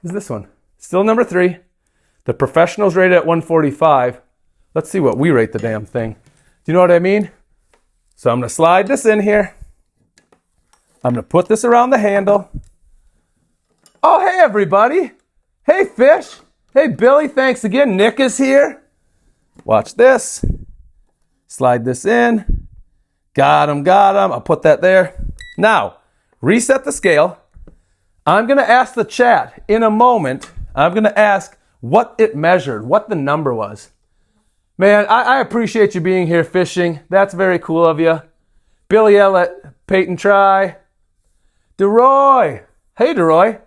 Is this one. Still number 3. The professionals rated at 145. Let's see what we rate the damn thing. Do you know what I mean? So I'm going to slide this in here. I'm going to put this around the handle. Oh, hey, everybody. Hey, Fish. Hey, Billy, thanks again. Nick is here. Watch this. Slide this in. Got him. I'll put that there. Now, reset the scale. I'm going to ask the chat in a moment. I'm going to ask what it measured, what the number was. Man, I appreciate you being here fishing. That's very cool of you. Billy Ellett, Peyton Try. DeRoy. Hey, DeRoy.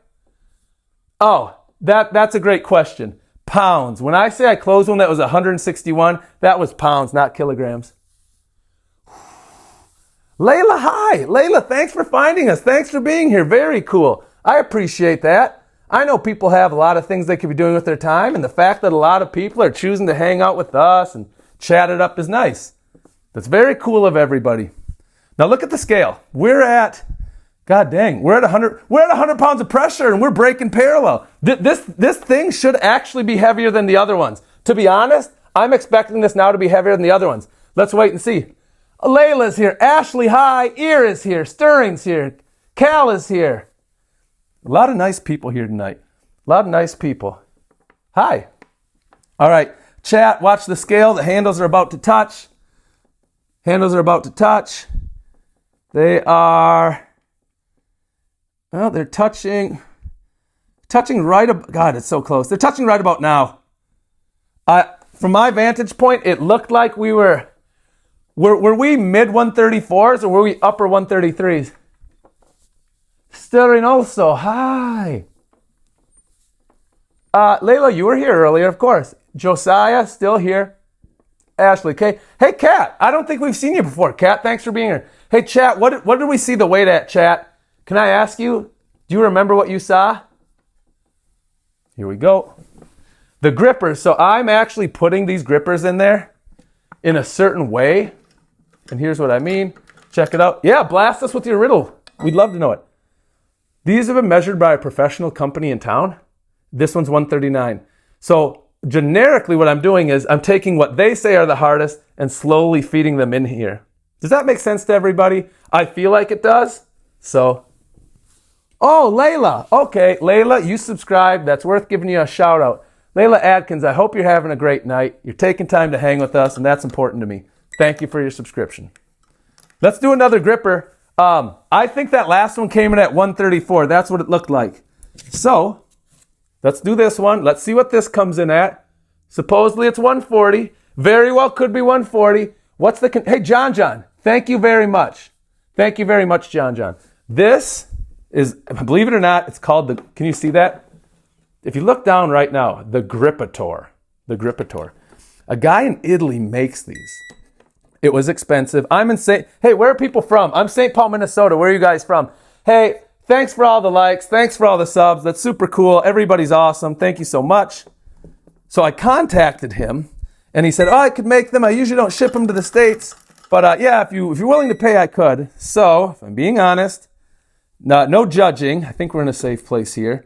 Oh, that's a great question. Pounds. When I say I closed one that was 161, that was pounds, not kilograms. Layla, hi. Layla, thanks for finding us. Thanks for being here. Very cool. I appreciate that. I know people have a lot of things they could be doing with their time, and the fact that a lot of people are choosing to hang out with us and chat it up is nice. That's very cool of everybody. Now look at the scale. We're at 100 pounds of pressure and we're breaking parallel. This thing should actually be heavier than the other ones. To be honest, I'm expecting this now to be heavier than the other ones. Let's wait and see. Layla's here. Ashley, hi. Ear is here. Stirring's here. Cal is here. A lot of nice people here tonight. A lot of nice people. Hi. All right. Chat, watch the scale. The handles are about to touch. They are... Well, they're touching right about, God, it's so close. They're touching right about now. From my vantage point, it looked like we were we mid 134s or were we upper 133s? Stirring also, hi. Layla, you were here earlier, of course. Josiah, still here. Ashley, Kay. Hey, Kat, I don't think we've seen you before. Kat, thanks for being here. Hey, chat, what did we see the weight at, chat? Can I ask you, do you remember what you saw? Here we go. The grippers. So I'm actually putting these grippers in there in a certain way. And here's what I mean. Check it out. Yeah, blast us with your riddle. We'd love to know it. These have been measured by a professional company in town. This one's 139. So generically what I'm doing is I'm taking what they say are the hardest and slowly feeding them in here. Does that make sense to everybody? I feel like it does. So, oh, Layla. Okay, Layla, you subscribed. That's worth giving you a shout out. Layla Adkins, I hope you're having a great night. You're taking time to hang with us, and that's important to me. Thank you for your subscription. Let's do another gripper. I think that last one came in at 134. That's what it looked like. So let's do this one. Let's see what this comes in at. Supposedly it's 140. Very well could be 140. What's the... Hey, John. Thank you very much. Thank you very much, John. This is, believe it or not, it's called the... Can you see that? If you look down right now, the Grippator. The Grippator. A guy in Italy makes these. It was expensive. I'm in St. Hey, where are people from? I'm St. Paul, Minnesota. Where are you guys from? Hey, thanks for all the likes. Thanks for all the subs. That's super cool. Everybody's awesome. Thank you so much. So I contacted him, and he said, oh, I could make them. I usually don't ship them to the States. But yeah, if you're willing to pay, I could. So, if I'm being honest, no judging. I think we're in a safe place here.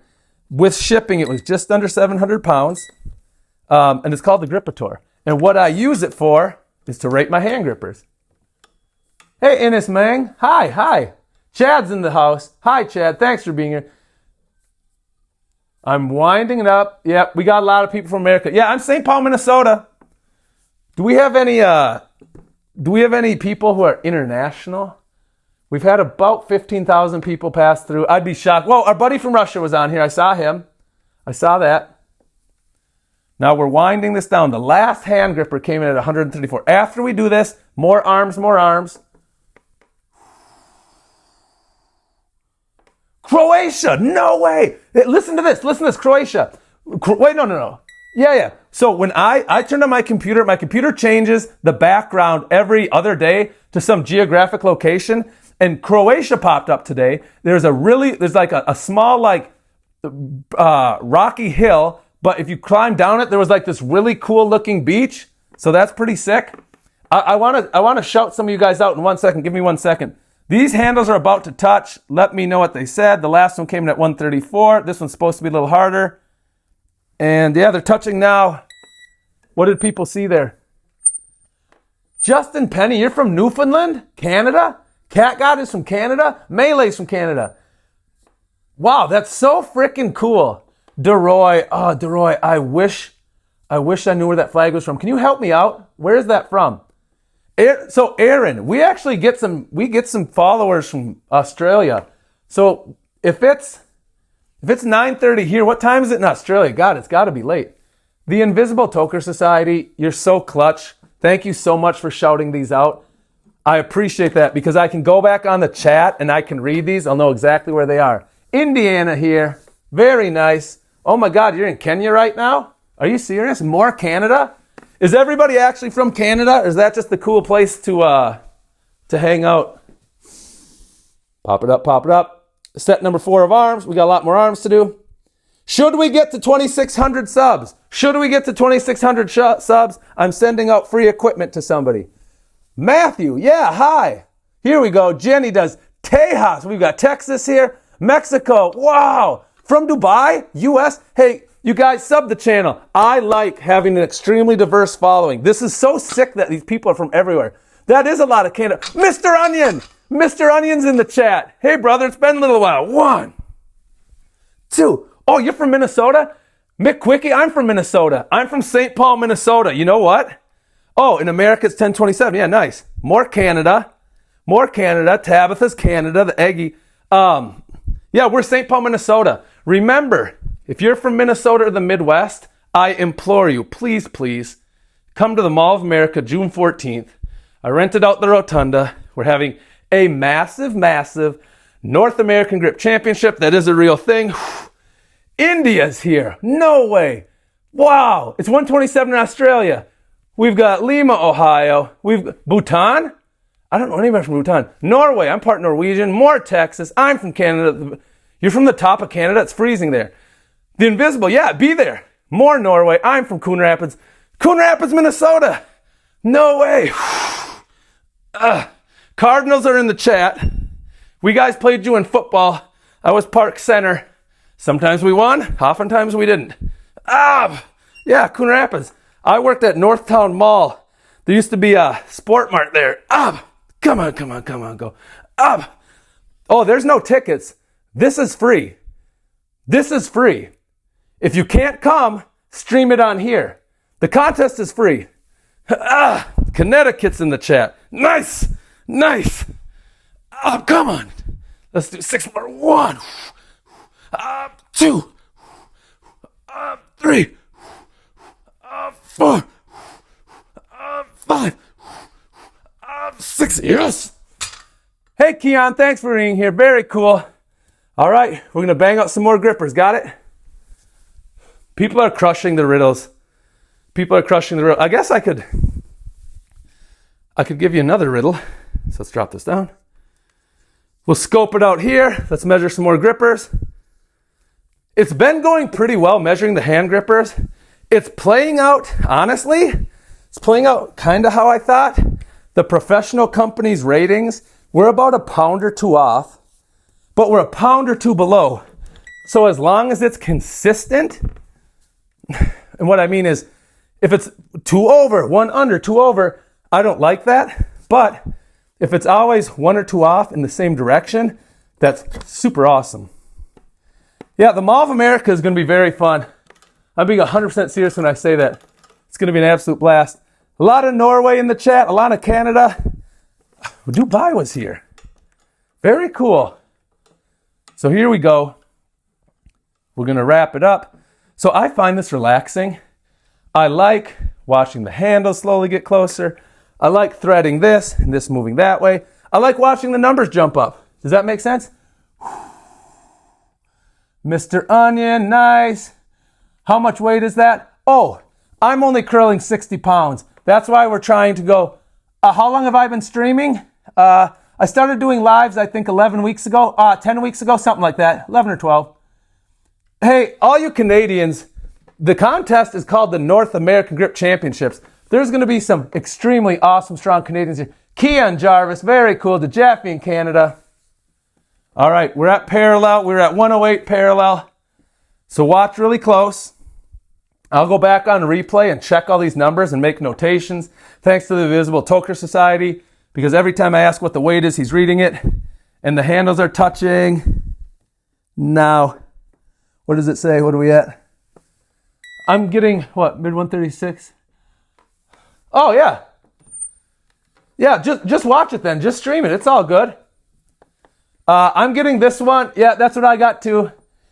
With shipping, it was just under 700 pounds. And it's called the Grippator. And what I use it for is to rate my hand grippers. Hey, Ines Mang. Hi. Chad's in the house. Hi, Chad. Thanks for being here. I'm winding it up. Yep, we got a lot of people from America. Yeah, I'm St. Paul, Minnesota. Do we have any people who are international? We've had about 15,000 people pass through. I'd be shocked. Whoa, our buddy from Russia was on here. I saw him. I saw that. Now we're winding this down. The last hand gripper came in at 134. After we do this, more arms. Croatia, no way. Listen to this, Croatia. Wait, no. Yeah. So when I turned on my computer changes the background every other day to some geographic location, and Croatia popped up today. There's like a small rocky hill, but if you climb down it, there was like this really cool looking beach. So that's pretty sick. I want to shout some of you guys out in 1 second. Give me 1 second. These handles are about to touch. Let me know what they said. The last one came in at 134. This one's supposed to be a little harder. And yeah, they're touching now. What did people see there? Justin Penny, you're from Newfoundland, Canada? Cat God is from Canada? Melee's from Canada. Wow, that's so freaking cool. DeRoy, I wish I knew where that flag was from. Can you help me out? Where is that from? So Aaron, we get some followers from Australia. So if it's 9:30 here, what time is it in Australia? God, it's got to be late. The Invisible Toker Society, you're so clutch. Thank you so much for shouting these out. I appreciate that because I can go back on the chat and I can read these. I'll know exactly where they are. Indiana here. Very nice. Oh my God, you're in Kenya right now? Are you serious? More Canada? Is everybody actually from Canada? Or is that just the cool place to hang out? Pop it up. Set number 4 of arms. We got a lot more arms to do. Should we get to 2,600 subs? Subs, I'm sending out free equipment to somebody. Matthew, yeah, hi. Here we go. Jenny does Tejas. We've got Texas here. Mexico, wow. From Dubai, US. Hey, you guys, sub the channel. I like having an extremely diverse following. This is so sick that these people are from everywhere. That is a lot of Canada. Mr. Onion. Mr. Onion's in the chat. Hey, brother, it's been a little while. 1, 2. Oh, you're from Minnesota? Mick Quickie, I'm from Minnesota. I'm from St. Paul, Minnesota. You know what? Oh, in America, it's 1027. Yeah, nice. More Canada. Tabitha's Canada, the Eggy. Yeah, we're St. Paul, Minnesota. Remember, if you're from Minnesota or the Midwest, I implore you, please, come to the Mall of America June 14th. I rented out the Rotunda. We're having a massive North American Grip Championship. That is a real thing. India's here. No way. Wow. It's 127 in Australia. We've got Lima, Ohio. We've Bhutan. I don't know anybody from Bhutan. Norway. I'm part Norwegian. More Texas. I'm from Canada. You're from the top of Canada. It's freezing there. The invisible, yeah, be there. More Norway. I'm from Coon Rapids. Coon Rapids, Minnesota. No way. Cardinals are in the chat. We guys played you in football. I was park center. Sometimes we won, oftentimes we didn't. Yeah, Coon Rapids. I worked at Northtown Mall. There used to be a Sport Mart there. Come on, go. Oh, there's no tickets. This is free. This is free. If you can't come, stream it on here. The contest is free. Connecticut's in the chat. Nice. Come on. Let's do 6 more. 1, 2, 3, 4, 5, 6. Yes. Hey, Keon, thanks for being here. Very cool. All right, we're going to bang out some more grippers. Got it? People are crushing the riddles. I guess I could give you another riddle. So let's drop this down. We'll scope it out here. Let's measure some more grippers. It's been going pretty well measuring the hand grippers. It's playing out, honestly, it's playing out kind of how I thought. The professional company's ratings, we're about a pound or two off, but we're a pound or two below. So as long as it's consistent, and what I mean is, if it's 2 over, 1 under, 2 over, I don't like that. But if it's always 1 or 2 off in the same direction, that's super awesome. Yeah, the Mall of America is going to be very fun. I'm being 100% serious when I say that. It's going to be an absolute blast. A lot of Norway in the chat, a lot of Canada. Dubai was here. Very cool. So here we go. We're going to wrap it up. So I find this relaxing. I like watching the handles slowly get closer. I like threading this and this moving that way. I like watching the numbers jump up. Does that make sense? Mr. Onion, nice. How much weight is that? Oh, I'm only curling 60 pounds. That's why we're trying to go. How long have I been streaming? I started doing lives, I think 11 weeks ago, 10 weeks ago, something like that, 11 or 12. Hey, all you Canadians, the contest is called the North American Grip Championships. There's going to be some extremely awesome, strong Canadians here. Keon Jarvis, very cool. To Jeffy in Canada. All right, we're at parallel. We're at 108 parallel. So watch really close. I'll go back on replay and check all these numbers and make notations. Thanks to the Visible Toker Society, because every time I ask what the weight is, he's reading it. And the handles are touching. Now, what does it say? What are we at? I'm getting, what, mid 136? Oh, yeah. Yeah, just watch it then. Just stream it. It's all good. I'm getting this one. Yeah, that's what I got too.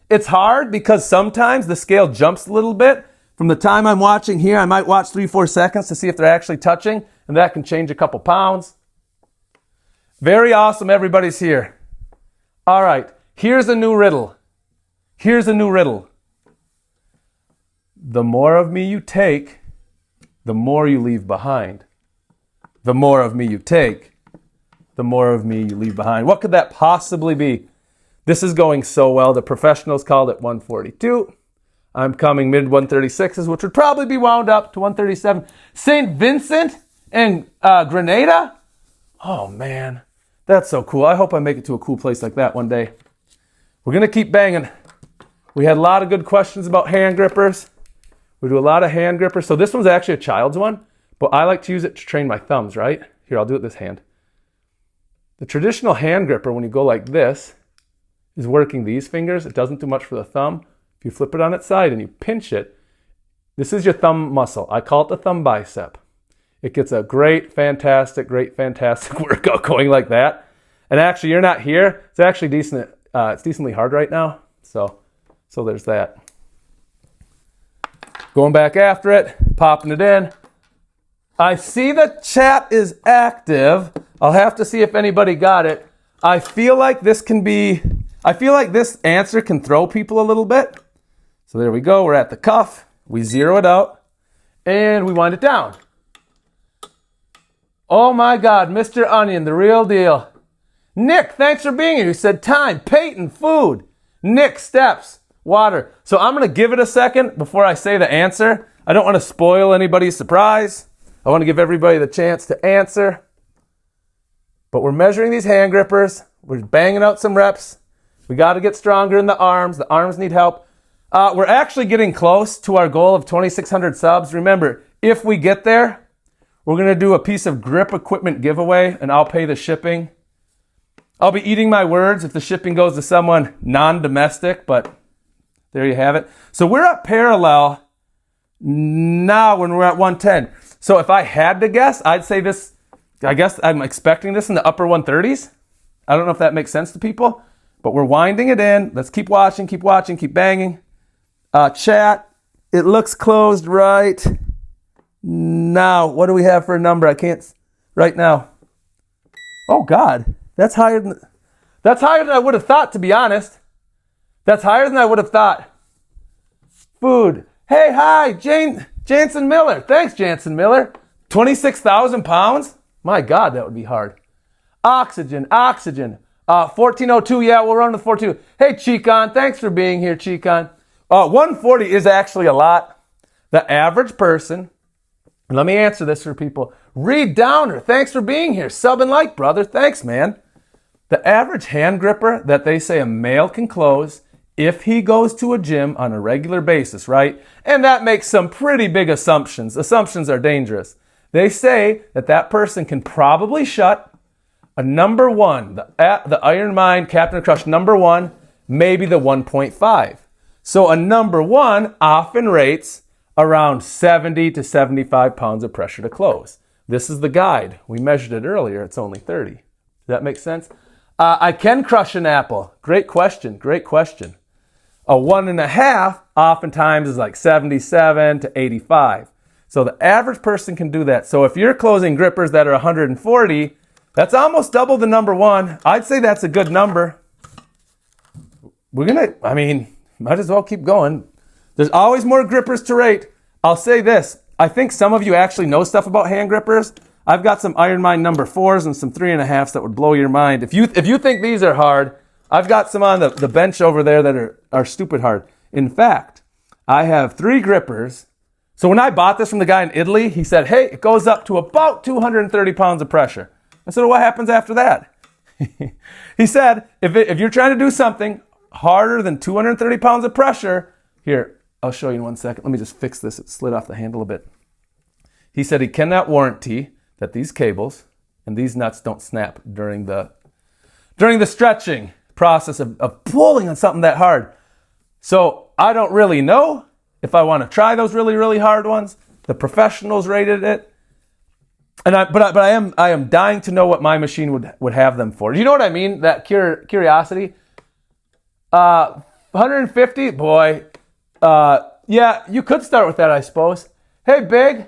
It's hard because sometimes the scale jumps a little bit. From the time I'm watching here, I might watch 3-4 seconds to see if they're actually touching, and that can change a couple pounds. Very awesome, everybody's here. All right, here's a new riddle. Here's a new riddle. The more of me you take, the more you leave behind. The more of me you take, the more of me you leave behind. What could that possibly be? This is going so well. The professionals called it 142. I'm coming mid 136s, which would probably be wound up to 137. St. Vincent and Grenada? Oh, man. That's so cool. I hope I make it to a cool place like that one day. We're going to keep banging. We had a lot of good questions about hand grippers. We do a lot of hand grippers. So this one's actually a child's one, but I like to use it to train my thumbs, right? Here, I'll do it this hand. The traditional hand gripper, when you go like this, is working these fingers. It doesn't do much for the thumb. If you flip it on its side and you pinch it, this is your thumb muscle. I call it the thumb bicep. It gets a great, fantastic workout going like that. And actually, you're not here. It's actually decent. It's decently hard right now. So there's that. Going back after it, popping it in. I see the chat is active. I'll have to see if anybody got it. I feel like this answer can throw people a little bit. So there we go. We're at the cuff. We zero it out and we wind it down. Oh my God, Mr. Onion, the real deal. Nick, thanks for being here. You said time, Peyton, food. Nick, steps. water. So I'm going to give it a second before I say the answer. I don't want to spoil anybody's surprise. I want to give everybody the chance to answer. But we're measuring these hand grippers. We're banging out some reps. We got to get stronger in the arms. The arms need help. We're actually getting close to our goal of 2,600 subs. Remember, if we get there, we're going to do a piece of grip equipment giveaway, and I'll pay the shipping. I'll be eating my words if the shipping goes to someone non-domestic, but there you have it. So we're at parallel now when we're at 110. So if I had to guess, I'd say this, I guess I'm expecting this in the upper 130s. I don't know if that makes sense to people, but we're winding it in. Let's keep watching, keep banging. Chat, it looks closed right now. What do we have for a number? I can't, right now. Oh God, that's higher than I would have thought, to be honest. That's higher than I would have thought. Food. Hey, hi, Jansen Miller. Thanks, Jansen Miller. 26,000 pounds? My God, that would be hard. Oxygen. 1402, yeah, we'll run with 1402. Hey, Chikon, thanks for being here, Chikon. 140 is actually a lot. The average person, and let me answer this for people. Reed Downer, thanks for being here. Sub and like, brother. Thanks, man. The average hand gripper that they say a male can close if he goes to a gym on a regular basis, right? And that makes some pretty big assumptions. Assumptions are dangerous. They say that person can probably shut a number one, the Iron Mind Captain of Crush number one, maybe the 1.5. So a number one often rates around 70 to 75 pounds of pressure to close. This is the guide. We measured it earlier. It's only 30. Does that make sense? I can crush an apple. Great question. A 1.5 oftentimes is like 77 to 85. So the average person can do that. So if you're closing grippers that are 140, that's almost double the number one. I'd say that's a good number. Might as well keep going. There's always more grippers to rate. I'll say this. I think some of you actually know stuff about hand grippers. I've got some Iron Mind number 4s and some 3.5s that would blow your mind. If you think these are hard, I've got some on the bench over there that are stupid hard. In fact, I have 3 grippers. So when I bought this from the guy in Italy, he said, hey, it goes up to about 230 pounds of pressure. I said, well, what happens after that? He said, if you're trying to do something harder than 230 pounds of pressure, here, I'll show you in 1 second. Let me just fix this. It slid off the handle a bit. He said he cannot warranty that these cables and these nuts don't snap during the stretching process of pulling on something that hard. So I don't really know if I want to try those really, really hard ones. The professionals rated it. But I am dying to know what my machine would have them for. Do you know what I mean? That curiosity. 150, boy. Yeah, you could start with that, I suppose. Hey, Big.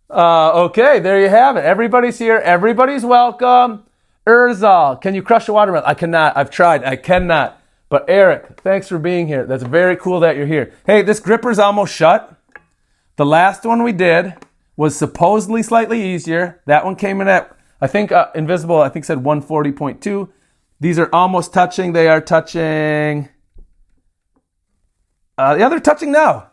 Okay, there you have it. Everybody's here. Everybody's welcome. Urzal, can you crush a watermelon? I cannot. I've tried. I cannot. But Eric, thanks for being here. That's very cool that you're here. Hey, this gripper's almost shut. The last one we did was supposedly slightly easier. That one came in at, I think, Invisible, I think said 140.2. These are almost touching. They are touching. Yeah, they're touching now.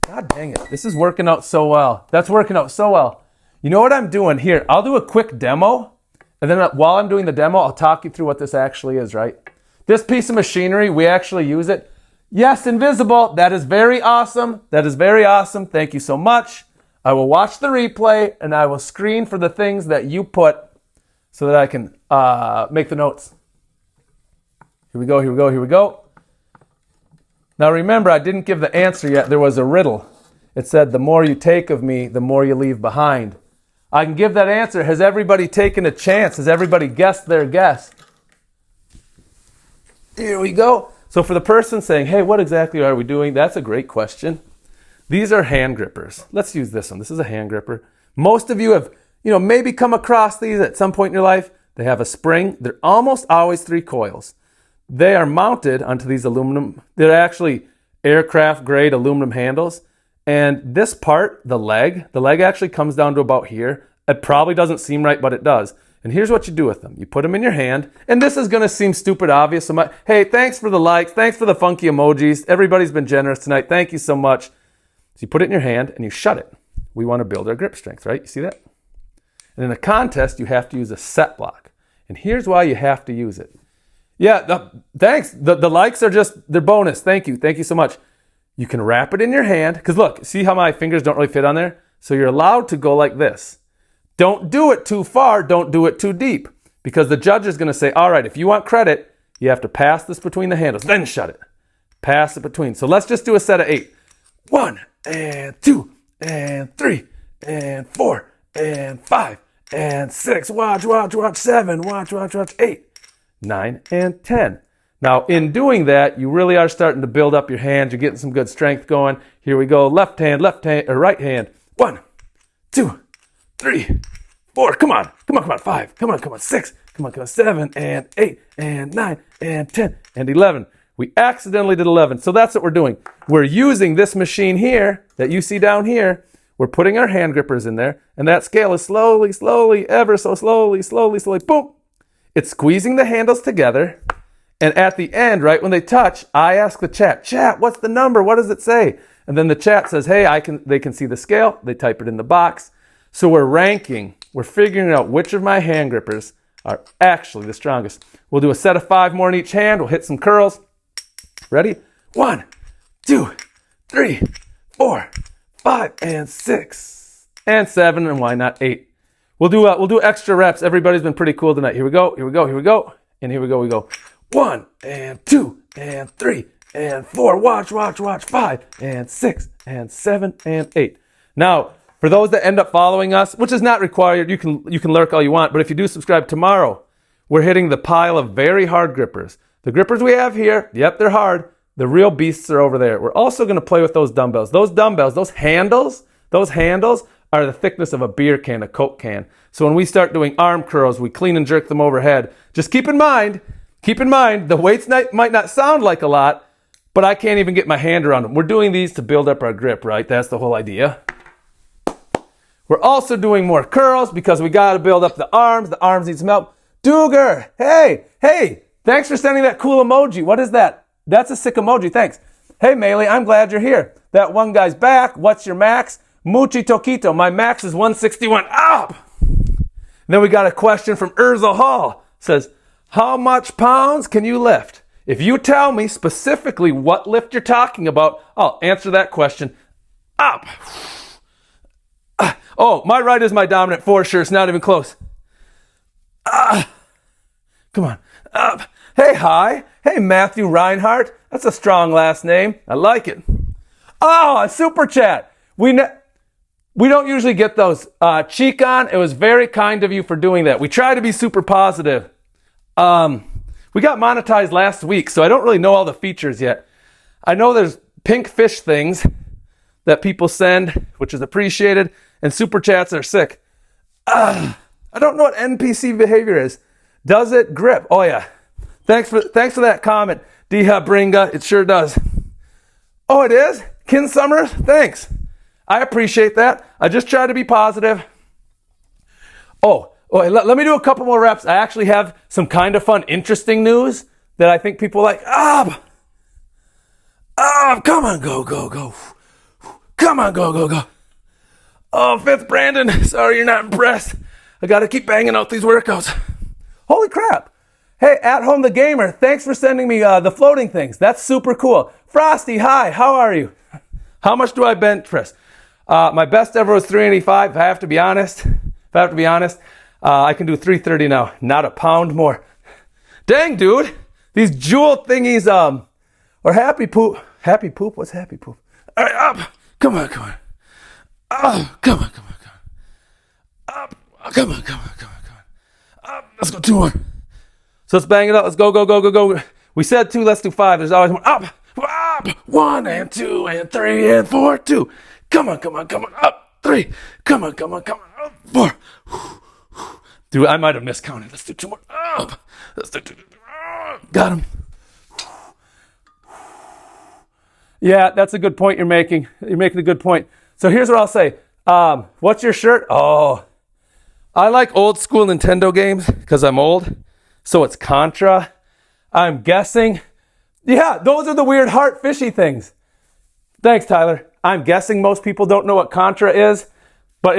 God dang it. This is working out so well. That's working out so well. You know what I'm doing here? I'll do a quick demo. And then while I'm doing the demo, I'll talk you through what this actually is, right? This piece of machinery, we actually use it. Yes, Invisible. That is very awesome. That is very awesome. Thank you so much. I will watch the replay and I will screen for the things that you put so that I can make the notes. Here we go. Now remember, I didn't give the answer yet. There was a riddle. It said, the more you take of me, the more you leave behind. I can give that answer. Has everybody taken a chance? Has everybody guessed their guess? Here we go. So for the person saying, hey, what exactly are we doing? That's a great question. These are hand grippers. Let's use this one. This is a hand gripper. Most of you have, maybe come across these at some point in your life. They have a spring. They're almost always 3 coils. They are mounted onto these aluminum. They're actually aircraft grade aluminum handles. And this part, the leg actually comes down to about here. It probably doesn't seem right, but it does. And here's what you do with them. You put them in your hand, and this is going to seem stupid obvious. So hey, thanks for the likes. Thanks for the funky emojis. Everybody's been generous tonight. Thank you so much. So you put it in your hand, and you shut it. We want to build our grip strength, right? You see that? And in a contest, you have to use a set block. And here's why you have to use it. Yeah, thanks. The likes are they're bonus. Thank you. Thank you so much. You can wrap it in your hand. Because look, see how my fingers don't really fit on there? So you're allowed to go like this. Don't do it too far. Don't do it too deep. Because the judge is going to say, all right, if you want credit, you have to pass this between the handles. Then shut it. Pass it between. So let's just do a set of 8. 1 and 2 and 3 and 4 and 5 and 6. Watch. 7. Watch. 8. 9 and 10. Now, in doing that, you really are starting to build up your hands. You're getting some good strength going. Here we go. Left hand, or right hand. 1, 2, 3, 4. Come on. 5. Come on. 6. Come on. 7 and 8 and 9 and 10 and 11. We accidentally did 11. So that's what we're doing. We're using this machine here that you see down here. We're putting our hand grippers in there. And that scale is slowly, ever so slowly, boom. It's squeezing the handles together. And at the end, right when they touch, I ask the chat, what's the number? What does it say? And then the chat says, hey, they can see the scale. They type it in the box. So we're ranking. We're figuring out which of my hand grippers are actually the strongest. We'll do a set of 5 more in each hand. We'll hit some curls. Ready? 1, 2, 3, 4, 5, and 6, and 7, and why not 8? We'll do extra reps. Everybody's been pretty cool tonight. Here we go, and here we go. 1 and 2 and 3 and 4. Watch. 5 and 6 and 7 and 8. Now, for those that end up following us, which is not required, you can lurk all you want, but if you do subscribe tomorrow, we're hitting the pile of very hard grippers. The grippers we have here, yep, they're hard. The real beasts are over there. We're also going to play with those dumbbells. Those handles are the thickness of a beer can, a Coke can. So when we start doing arm curls, we clean and jerk them overhead. Just keep in mind, the weights might not sound like a lot, but I can't even get my hand around them. We're doing these to build up our grip, right? That's the whole idea. We're also doing more curls because we got to build up the arms. The arms need some help. Duger, hey, thanks for sending that cool emoji. What is that? That's a sick emoji, thanks. Hey, Melee, I'm glad you're here. That one guy's back. What's your max? Muchi Toquito. My max is 161. Up! Then we got a question from Urza Hall. Says, how much pounds can you lift? If you tell me specifically what lift you're talking about, I'll answer that question. Up! Oh, my right is my dominant for sure. It's not even close. Come on. Up. Hey, hi. Hey, Matthew Reinhardt. That's a strong last name. I like it. Oh, a super chat. We don't usually get those. Chicon, it was very kind of you for doing that. We try to be super positive. We got monetized last week, so I don't really know all the features yet. I know there's pink fish things that people send, which is appreciated, and super chats are sick. I don't know what NPC behavior is. Does it grip? Oh, yeah. Thanks for that comment, Diha Bringa. It sure does. Oh, it is? Kin Summers? Thanks. I appreciate that. I just try to be positive. Let me do a couple more reps. I actually have some kind of fun, interesting news that I think people like. Come on, go. Come on, go. Oh, Fifth Brandon, sorry you're not impressed. I got to keep banging out these workouts. Holy crap. Hey, At Home the Gamer, thanks for sending me the floating things. That's super cool. Frosty, hi, how are you? How much do I bench press? My best ever was 385. If I have to be honest, I can do 330 now. Not a pound more. Dang, dude. These jewel thingies, or happy poop. Happy poop? What's happy poop? All right, up. Come on. Oh, come on. Up. Come on. Up. Let's go 2 more. So let's bang it up. Let's go. We said 2, let's do 5. There's always more. Up. 1 and 2 and 3 and 4, 2. Come on. Up. 3. Come on. Up. 4. Dude, I might have miscounted. Let's do 2 more. Up. Let's do 2. Got him. Yeah, that's a good point you're making. You're making a good point. So here's what I'll say. What's your shirt? Oh, I like old school Nintendo games because I'm old. So it's Contra. I'm guessing. Yeah, those are the weird heart fishy things. Thanks, Tyler. I'm guessing most people don't know what Contra is, but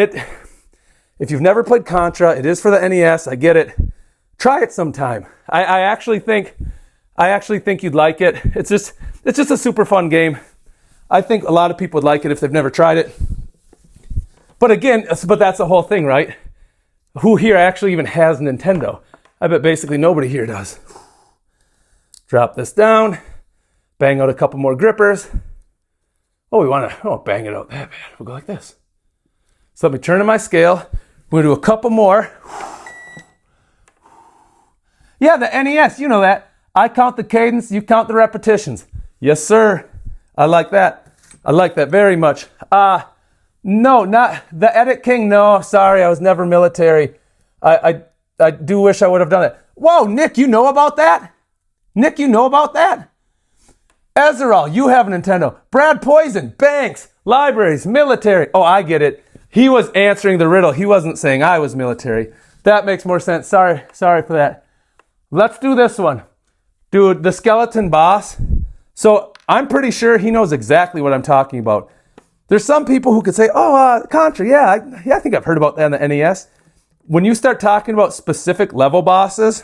if you've never played Contra, it is for the NES. I get it. Try it sometime. I actually think you'd like it. It's just a super fun game. I think a lot of people would like it if they've never tried it. But again, that's the whole thing, right? Who here actually even has Nintendo? I bet basically nobody here does. Drop this down. Bang out a couple more grippers. Oh, we want to bang it out that bad. We'll go like this. So let me turn to my scale. We're going to do a couple more. Yeah, the NES, you know that. I count the cadence, you count the repetitions. Yes, sir. I like that. I like that very much. No, not the Edit King. No, sorry, I was never military. I do wish I would have done it. Whoa, Nick, you know about that? Nick, you know about that? Ezerol, you have a Nintendo. Brad Poison, banks, libraries, military. Oh, I get it. He was answering the riddle. He wasn't saying I was military. That makes more sense. Sorry for that. Let's do this one. Dude, the skeleton boss. So I'm pretty sure he knows exactly what I'm talking about. There's some people who could say, Contra, yeah, I think I've heard about that in the NES. When you start talking about specific level bosses,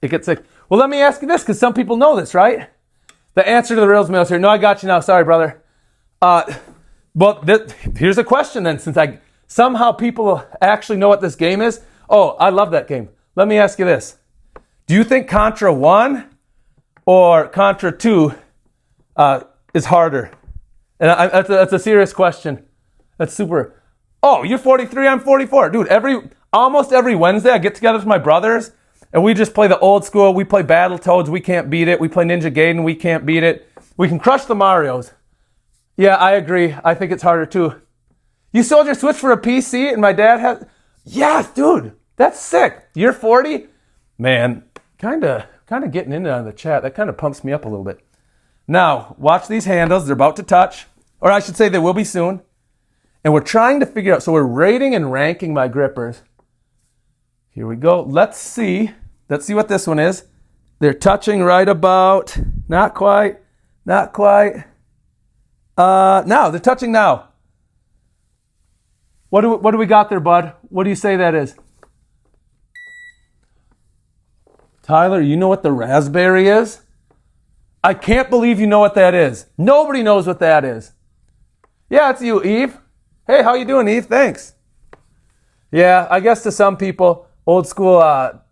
it gets like, well, let me ask you this, because some people know this, right? The answer to the riddle is military. No, I got you now. Sorry, brother. Here's a question then, since somehow people actually know what this game is. Oh, I love that game. Let me ask you this. Do you think Contra 1 or Contra 2 is harder? And that's a serious question. That's super. Oh, you're 43, I'm 44. Dude, almost every Wednesday I get together with my brothers and we just play the old school. We play Battletoads, we can't beat it. We play Ninja Gaiden, we can't beat it. We can crush the Marios. Yeah, I agree. I think it's harder too. You sold your Switch for a PC and my dad has... Yes, dude, that's sick. You're 40? Man, kind of getting into the chat. That kind of pumps me up a little bit. Now, watch these handles. They're about to touch. Or I should say they will be soon. And we're trying to figure out... So we're rating and ranking my grippers. Here we go. Let's see what this one is. They're touching right about... Not quite. Now, they're touching now. What do we got there, bud? What do you say that is? Tyler, you know what the raspberry is? I can't believe you know what that is. Nobody knows what that is. Yeah, it's you, Eve. Hey, how you doing, Eve? Thanks. Yeah, I guess to some people, old school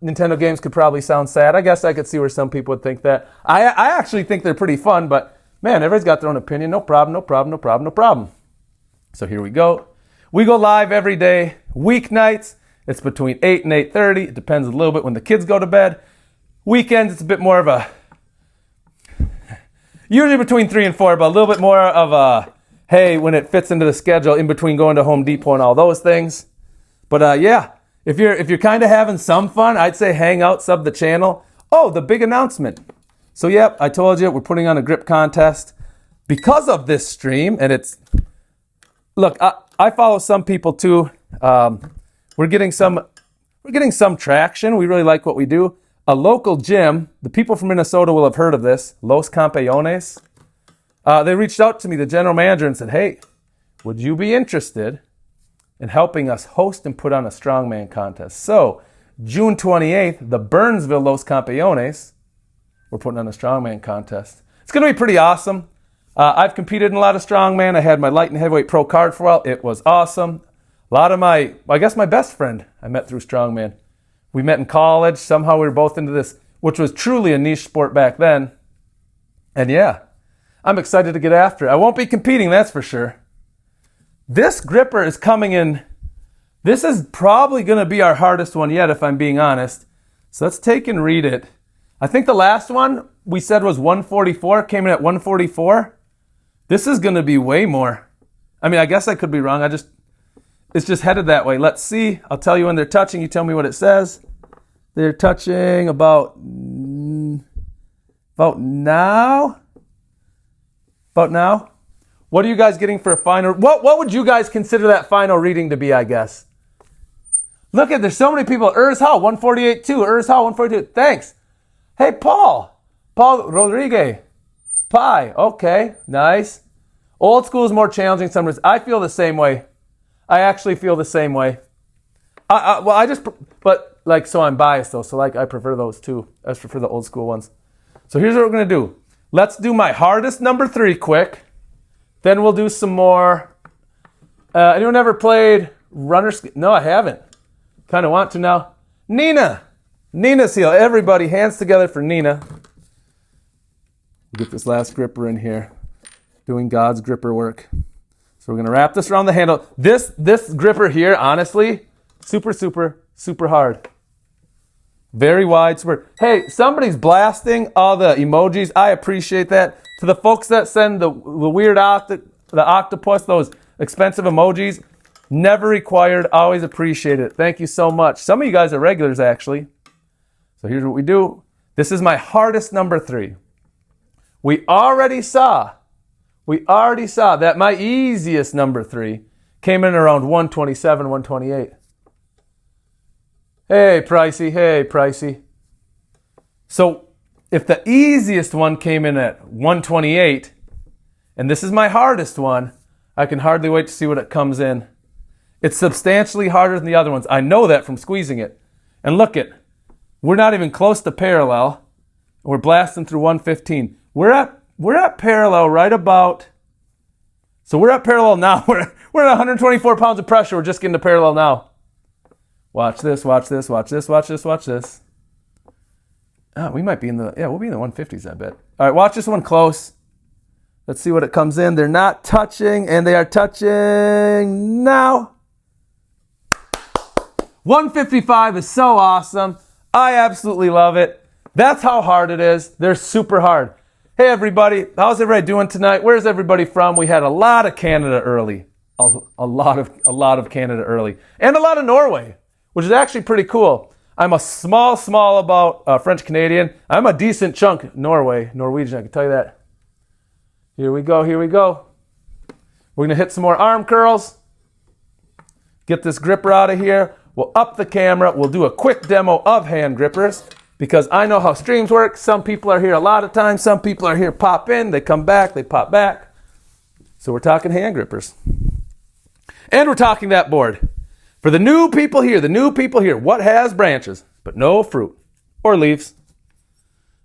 Nintendo games could probably sound sad. I guess I could see where some people would think that. I actually think they're pretty fun, but man, everybody's got their own opinion. No problem. So here we go. We go live every day, weeknights. It's between 8 and 8:30. It depends a little bit when the kids go to bed. Weekends, it's a bit more of a... Usually between 3 and 4, but a little bit more of a... Hey, when it fits into the schedule in between going to Home Depot and all those things. But yeah, if you're kind of having some fun, I'd say hang out, sub the channel. Oh, the big announcement. So yep, I told you we're putting on a grip contest because of this stream, and it's... Look, I follow some people too. We're getting some traction. We really like what we do. A local gym, the people from Minnesota will have heard of this, Los Campeones. They reached out to me, the general manager, and said, hey, would you be interested in helping us host and put on a strongman contest? So, June 28th, the Burnsville Los Campeones, we're putting on a strongman contest. It's going to be pretty awesome. I've competed in a lot of strongman. I had my light and heavyweight pro card for a while. It was awesome. A lot of my best friend I met through strongman. We met in college. Somehow we were both into this, which was truly a niche sport back then. And yeah, I'm excited to get after it. I won't be competing, that's for sure. This gripper is coming in. This is probably going to be our hardest one yet, if I'm being honest. So let's take and read it. I think the last one we said was 144, came in at 144. This is going to be way more. I mean, I guess I could be wrong. It's just headed that way. Let's see. I'll tell you when they're touching. You tell me what it says. They're touching about now. About now. What are you guys getting for a final? What would you guys consider that final reading to be, I guess? Look at, there's so many people. Urs Hall, 148 too. Urs Hall, 142. Thanks. Hey, Paul Rodriguez. Pi. Okay, nice. Old school is more challenging sometimes. I feel the same way. I actually feel the same way. So I'm biased though. So like, I prefer those too. I prefer the old school ones. So here's what we're gonna do. Let's do my hardest number 3 quick. Then we'll do some more. Anyone ever played runner ski? No, I haven't. Kind of want to now. Nina's heel. Everybody, hands together for Nina. We'll get this last gripper in here. Doing God's gripper work. So we're going to wrap this around the handle. This gripper here, honestly, super hard. Very wide. Hey, somebody's blasting all the emojis. I appreciate that. To the folks that send the weird the octopus, those expensive emojis, never required, always appreciate it. Thank you so much. Some of you guys are regulars, actually. So here's what we do. This is my hardest number 3. We already saw that my easiest number 3 came in around 127, 128. Hey, Pricey. So if the easiest one came in at 128, and this is my hardest one, I can hardly wait to see what it comes in. It's substantially harder than the other ones. I know that from squeezing it. And look we're not even close to parallel. We're blasting through 115. We're at parallel right about. So we're at parallel now. We're at 124 pounds of pressure. We're just getting to parallel now. Watch this. Oh, we might be we'll be in the 150s, I bet. All right, watch this one close. Let's see what it comes in. They're not touching, and they are touching now. 155 is so awesome. I absolutely love it. That's how hard it is. They're super hard. Hey, everybody. How's everybody doing tonight? Where's everybody from? We had a lot of Canada early. A lot of Canada early. And a lot of Norway, which is actually pretty cool. I'm a small about French Canadian. I'm a decent chunk Norwegian, I can tell you that. Here we go. We're going to hit some more arm curls. Get this gripper out of here. We'll up the camera. We'll do a quick demo of hand grippers because I know how streams work. Some people are here a lot of times. Some people are here, pop in, they come back, they pop back. So we're talking hand grippers. And we're talking that board. For the new people here, what has branches but no fruit or leaves?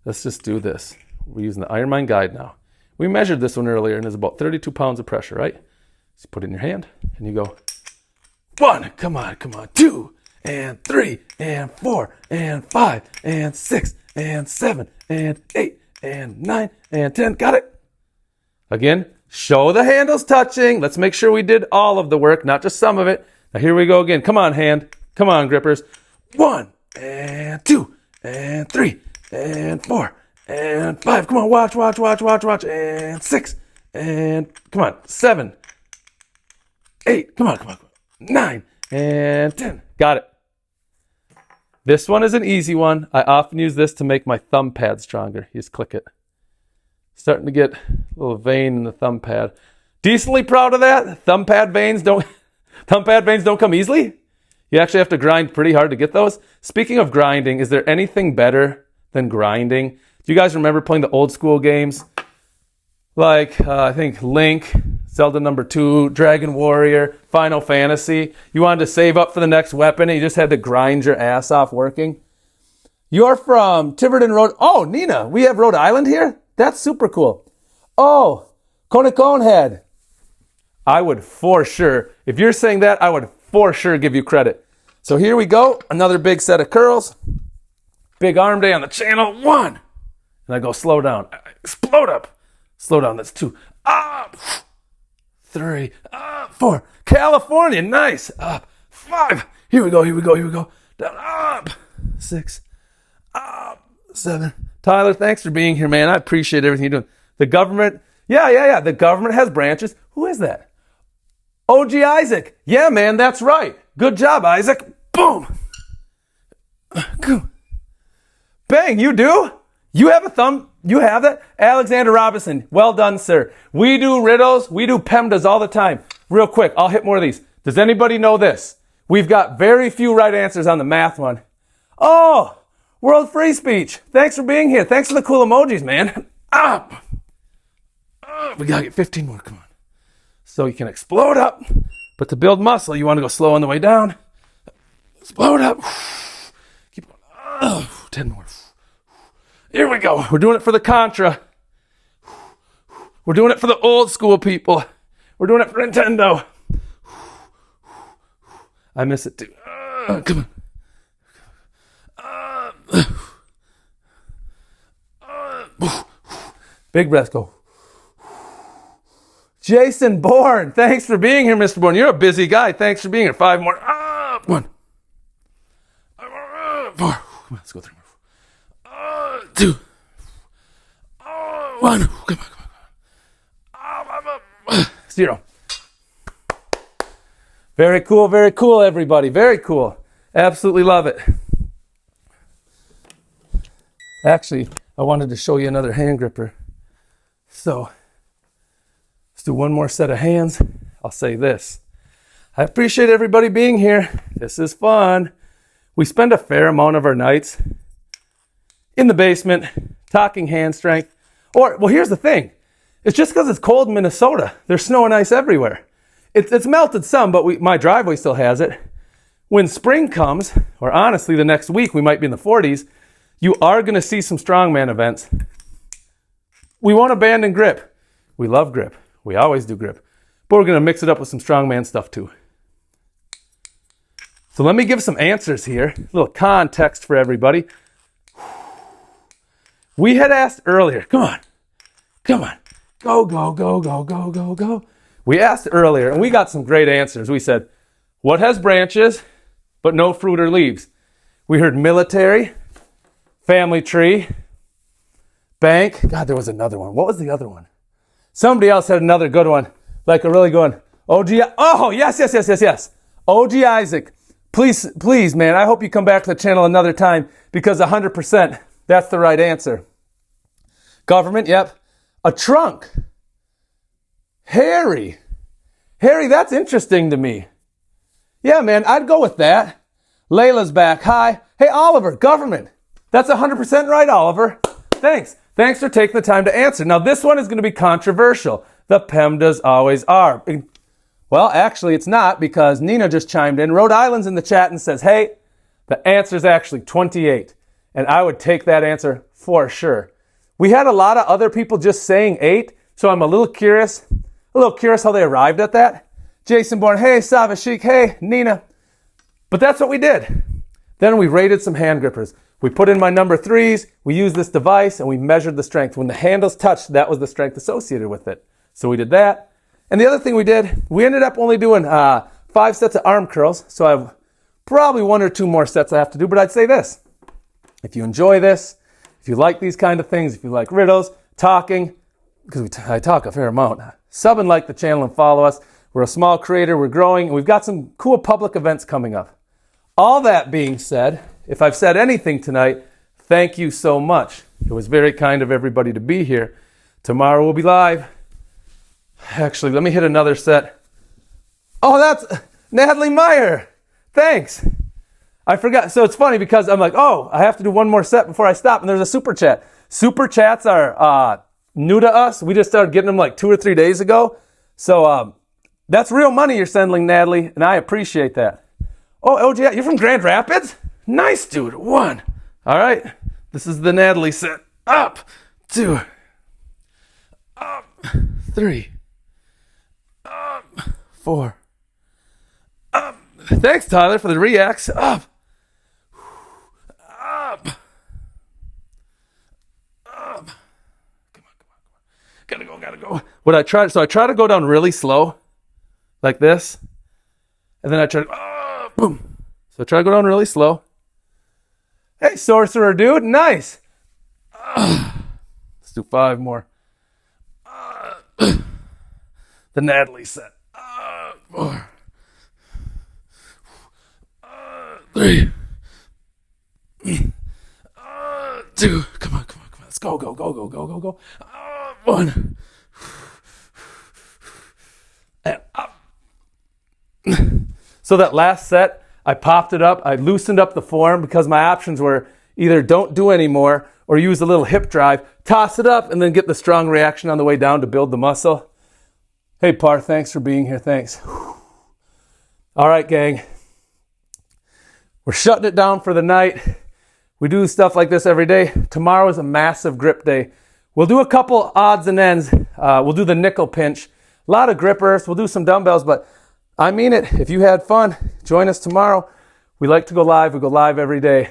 Let's just do this. We're using the Iron Mind guide now. We measured this one earlier and it's about 32 pounds of pressure, right? So you put it in your hand and you go 1, come on, 2, and 3, and 4, and 5, and 6, and 7, and 8, and 9, and 10. Got it? Again, show the handles touching. Let's make sure we did all of the work, not just some of it. Now here we go again. Come on, hand. Come on, grippers. 1, and 2, and 3, and 4, and 5. Come on, watch. And 6, and come on, 7, 8. Come on. 9, and 10. Got it. This one is an easy one. I often use this to make my thumb pad stronger. You just click it. Starting to get a little vein in the thumb pad. Decently proud of that. Thumb pad veins don't come easily. You actually have to grind pretty hard to get those. Speaking of grinding, is there anything better than grinding? Do you guys remember playing the old school games? Like, I think Link, Zelda number 2, Dragon Warrior, Final Fantasy. You wanted to save up for the next weapon and you just had to grind your ass off working. You're from Tiverton Road. Oh, Nina, we have Rhode Island here? That's super cool. Oh, Coney Head. I would for sure, if you're saying that, I would for sure give you credit. So here we go. Another big set of curls. Big arm day on the channel. 1. And I go slow down. Explode up. Slow down. That's 2. Up. 3. Up. 4. California. Nice. Up. 5. Here we go. Down. Up. 6. Up. 7. Tyler, thanks for being here, man. I appreciate everything you're doing. The government. Yeah. The government has branches. Who is that? OG Isaac. Yeah, man, that's right. Good job, Isaac. Boom. Bang, you do? You have a thumb? You have that? Alexander Robinson. Well done, sir. We do riddles. We do PEMDAs all the time. Real quick, I'll hit more of these. Does anybody know this? We've got very few right answers on the math one. Oh, World Free Speech. Thanks for being here. Thanks for the cool emojis, man. Up. We gotta get 15 more, come on. So you can explode up, but to build muscle, you wanna go slow on the way down. Explode up. Keep going. 10 more. Here we go. We're doing it for the Contra. We're doing it for the old school people. We're doing it for Nintendo. I miss it too. Come on. Big breath, go. Jason Bourne, thanks for being here, Mr. Bourne. You're a busy guy. Thanks for being here. 5 more. 1. 4. Come on, let's go 3 more. 2. 1. Come on. 0. Very cool, everybody. Very cool. Absolutely love it. Actually, I wanted to show you another hand gripper. So, let's do one more set of hands. I'll say this. I appreciate everybody being here. This is fun. We spend a fair amount of our nights in the basement talking hand strength. Well, here's the thing. It's just because it's cold in Minnesota. There's snow and ice everywhere. It's melted some, but my driveway still has it. When spring comes, or honestly the next week, we might be in the 40s, you are going to see some strongman events. We won't abandon grip. We love grip. We always do grip. But we're going to mix it up with some strongman stuff too. So let me give some answers here. A little context for everybody. We had asked earlier, come on. Go. We asked earlier, and we got some great answers. We said, what has branches but no fruit or leaves? We heard military, family tree, bank. God, there was another one. What was the other one? Somebody else had another good one, like a really good one. OG. Oh, yes. OG Isaac. Please, man, I hope you come back to the channel another time because 100%, that's the right answer. Government, yep. A trunk. Harry, that's interesting to me. Yeah, man, I'd go with that. Layla's back. Hi. Hey, Oliver, government. That's 100% right, Oliver. Thanks for taking the time to answer. Now, this one is going to be controversial. The PEMDAs always are. Well, actually, it's not because Nina just chimed in. Rhode Island's in the chat and says, hey, the answer is actually 28. And I would take that answer for sure. We had a lot of other people just saying 8, so I'm a little curious how they arrived at that. Jason Bourne, hey, Savashik, hey, Nina. But that's what we did. Then we rated some hand grippers. We put in my number 3s, we used this device, and we measured the strength. When the handles touched, that was the strength associated with it. So we did that. And the other thing we did, we ended up only doing 5 sets of arm curls. So I have probably 1 or 2 more sets I have to do. But I'd say this. If you enjoy this, if you like these kind of things, if you like riddles, talking, because I talk a fair amount, sub and like the channel and follow us. We're a small creator, we're growing, and we've got some cool public events coming up. All that being said, if I've said anything tonight, thank you so much. It was very kind of everybody to be here. Tomorrow we'll be live. Actually, let me hit another set. Oh, that's Natalie Meyer. Thanks. I forgot. So it's funny because I'm like, oh, I have to do 1 more set before I stop, and there's a super chat. Super chats are new to us. We just started getting them like 2 or 3 days ago. So that's real money you're sending, Natalie, and I appreciate that. Oh, OG, you're from Grand Rapids? Nice, dude. 1. All right. This is the Natalie set. Up. 2. Up. 3. Up. 4. Up. Thanks, Tyler, for the reacts. Up. Up. Up. Come on. Gotta go. I try to go down really slow, like this, and then I try to, boom. So I try to go down really slow. Hey, sorcerer dude, nice. Let's do 5 more. The Natalie set. 4. 3. 2. Come on. Let's go. 1. And up. So that last set, I popped it up, I loosened up the form because my options were either don't do anymore or use a little hip drive, toss it up, and then get the strong reaction on the way down to build the muscle. Hey, Par, thanks for being here. Thanks. All right, gang. We're shutting it down for the night. We do stuff like this every day. Tomorrow is a massive grip day. We'll do a couple odds and ends. We'll do the nickel pinch. A lot of grippers. We'll do some dumbbells, but I mean it. If you had fun, join us tomorrow. We like to go live. We go live every day.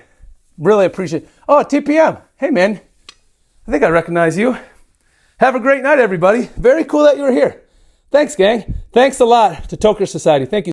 Really appreciate it. Oh, TPM. Hey, man. I think I recognize you. Have a great night, everybody. Very cool that you were here. Thanks, gang. Thanks a lot to Toker Society. Thank you.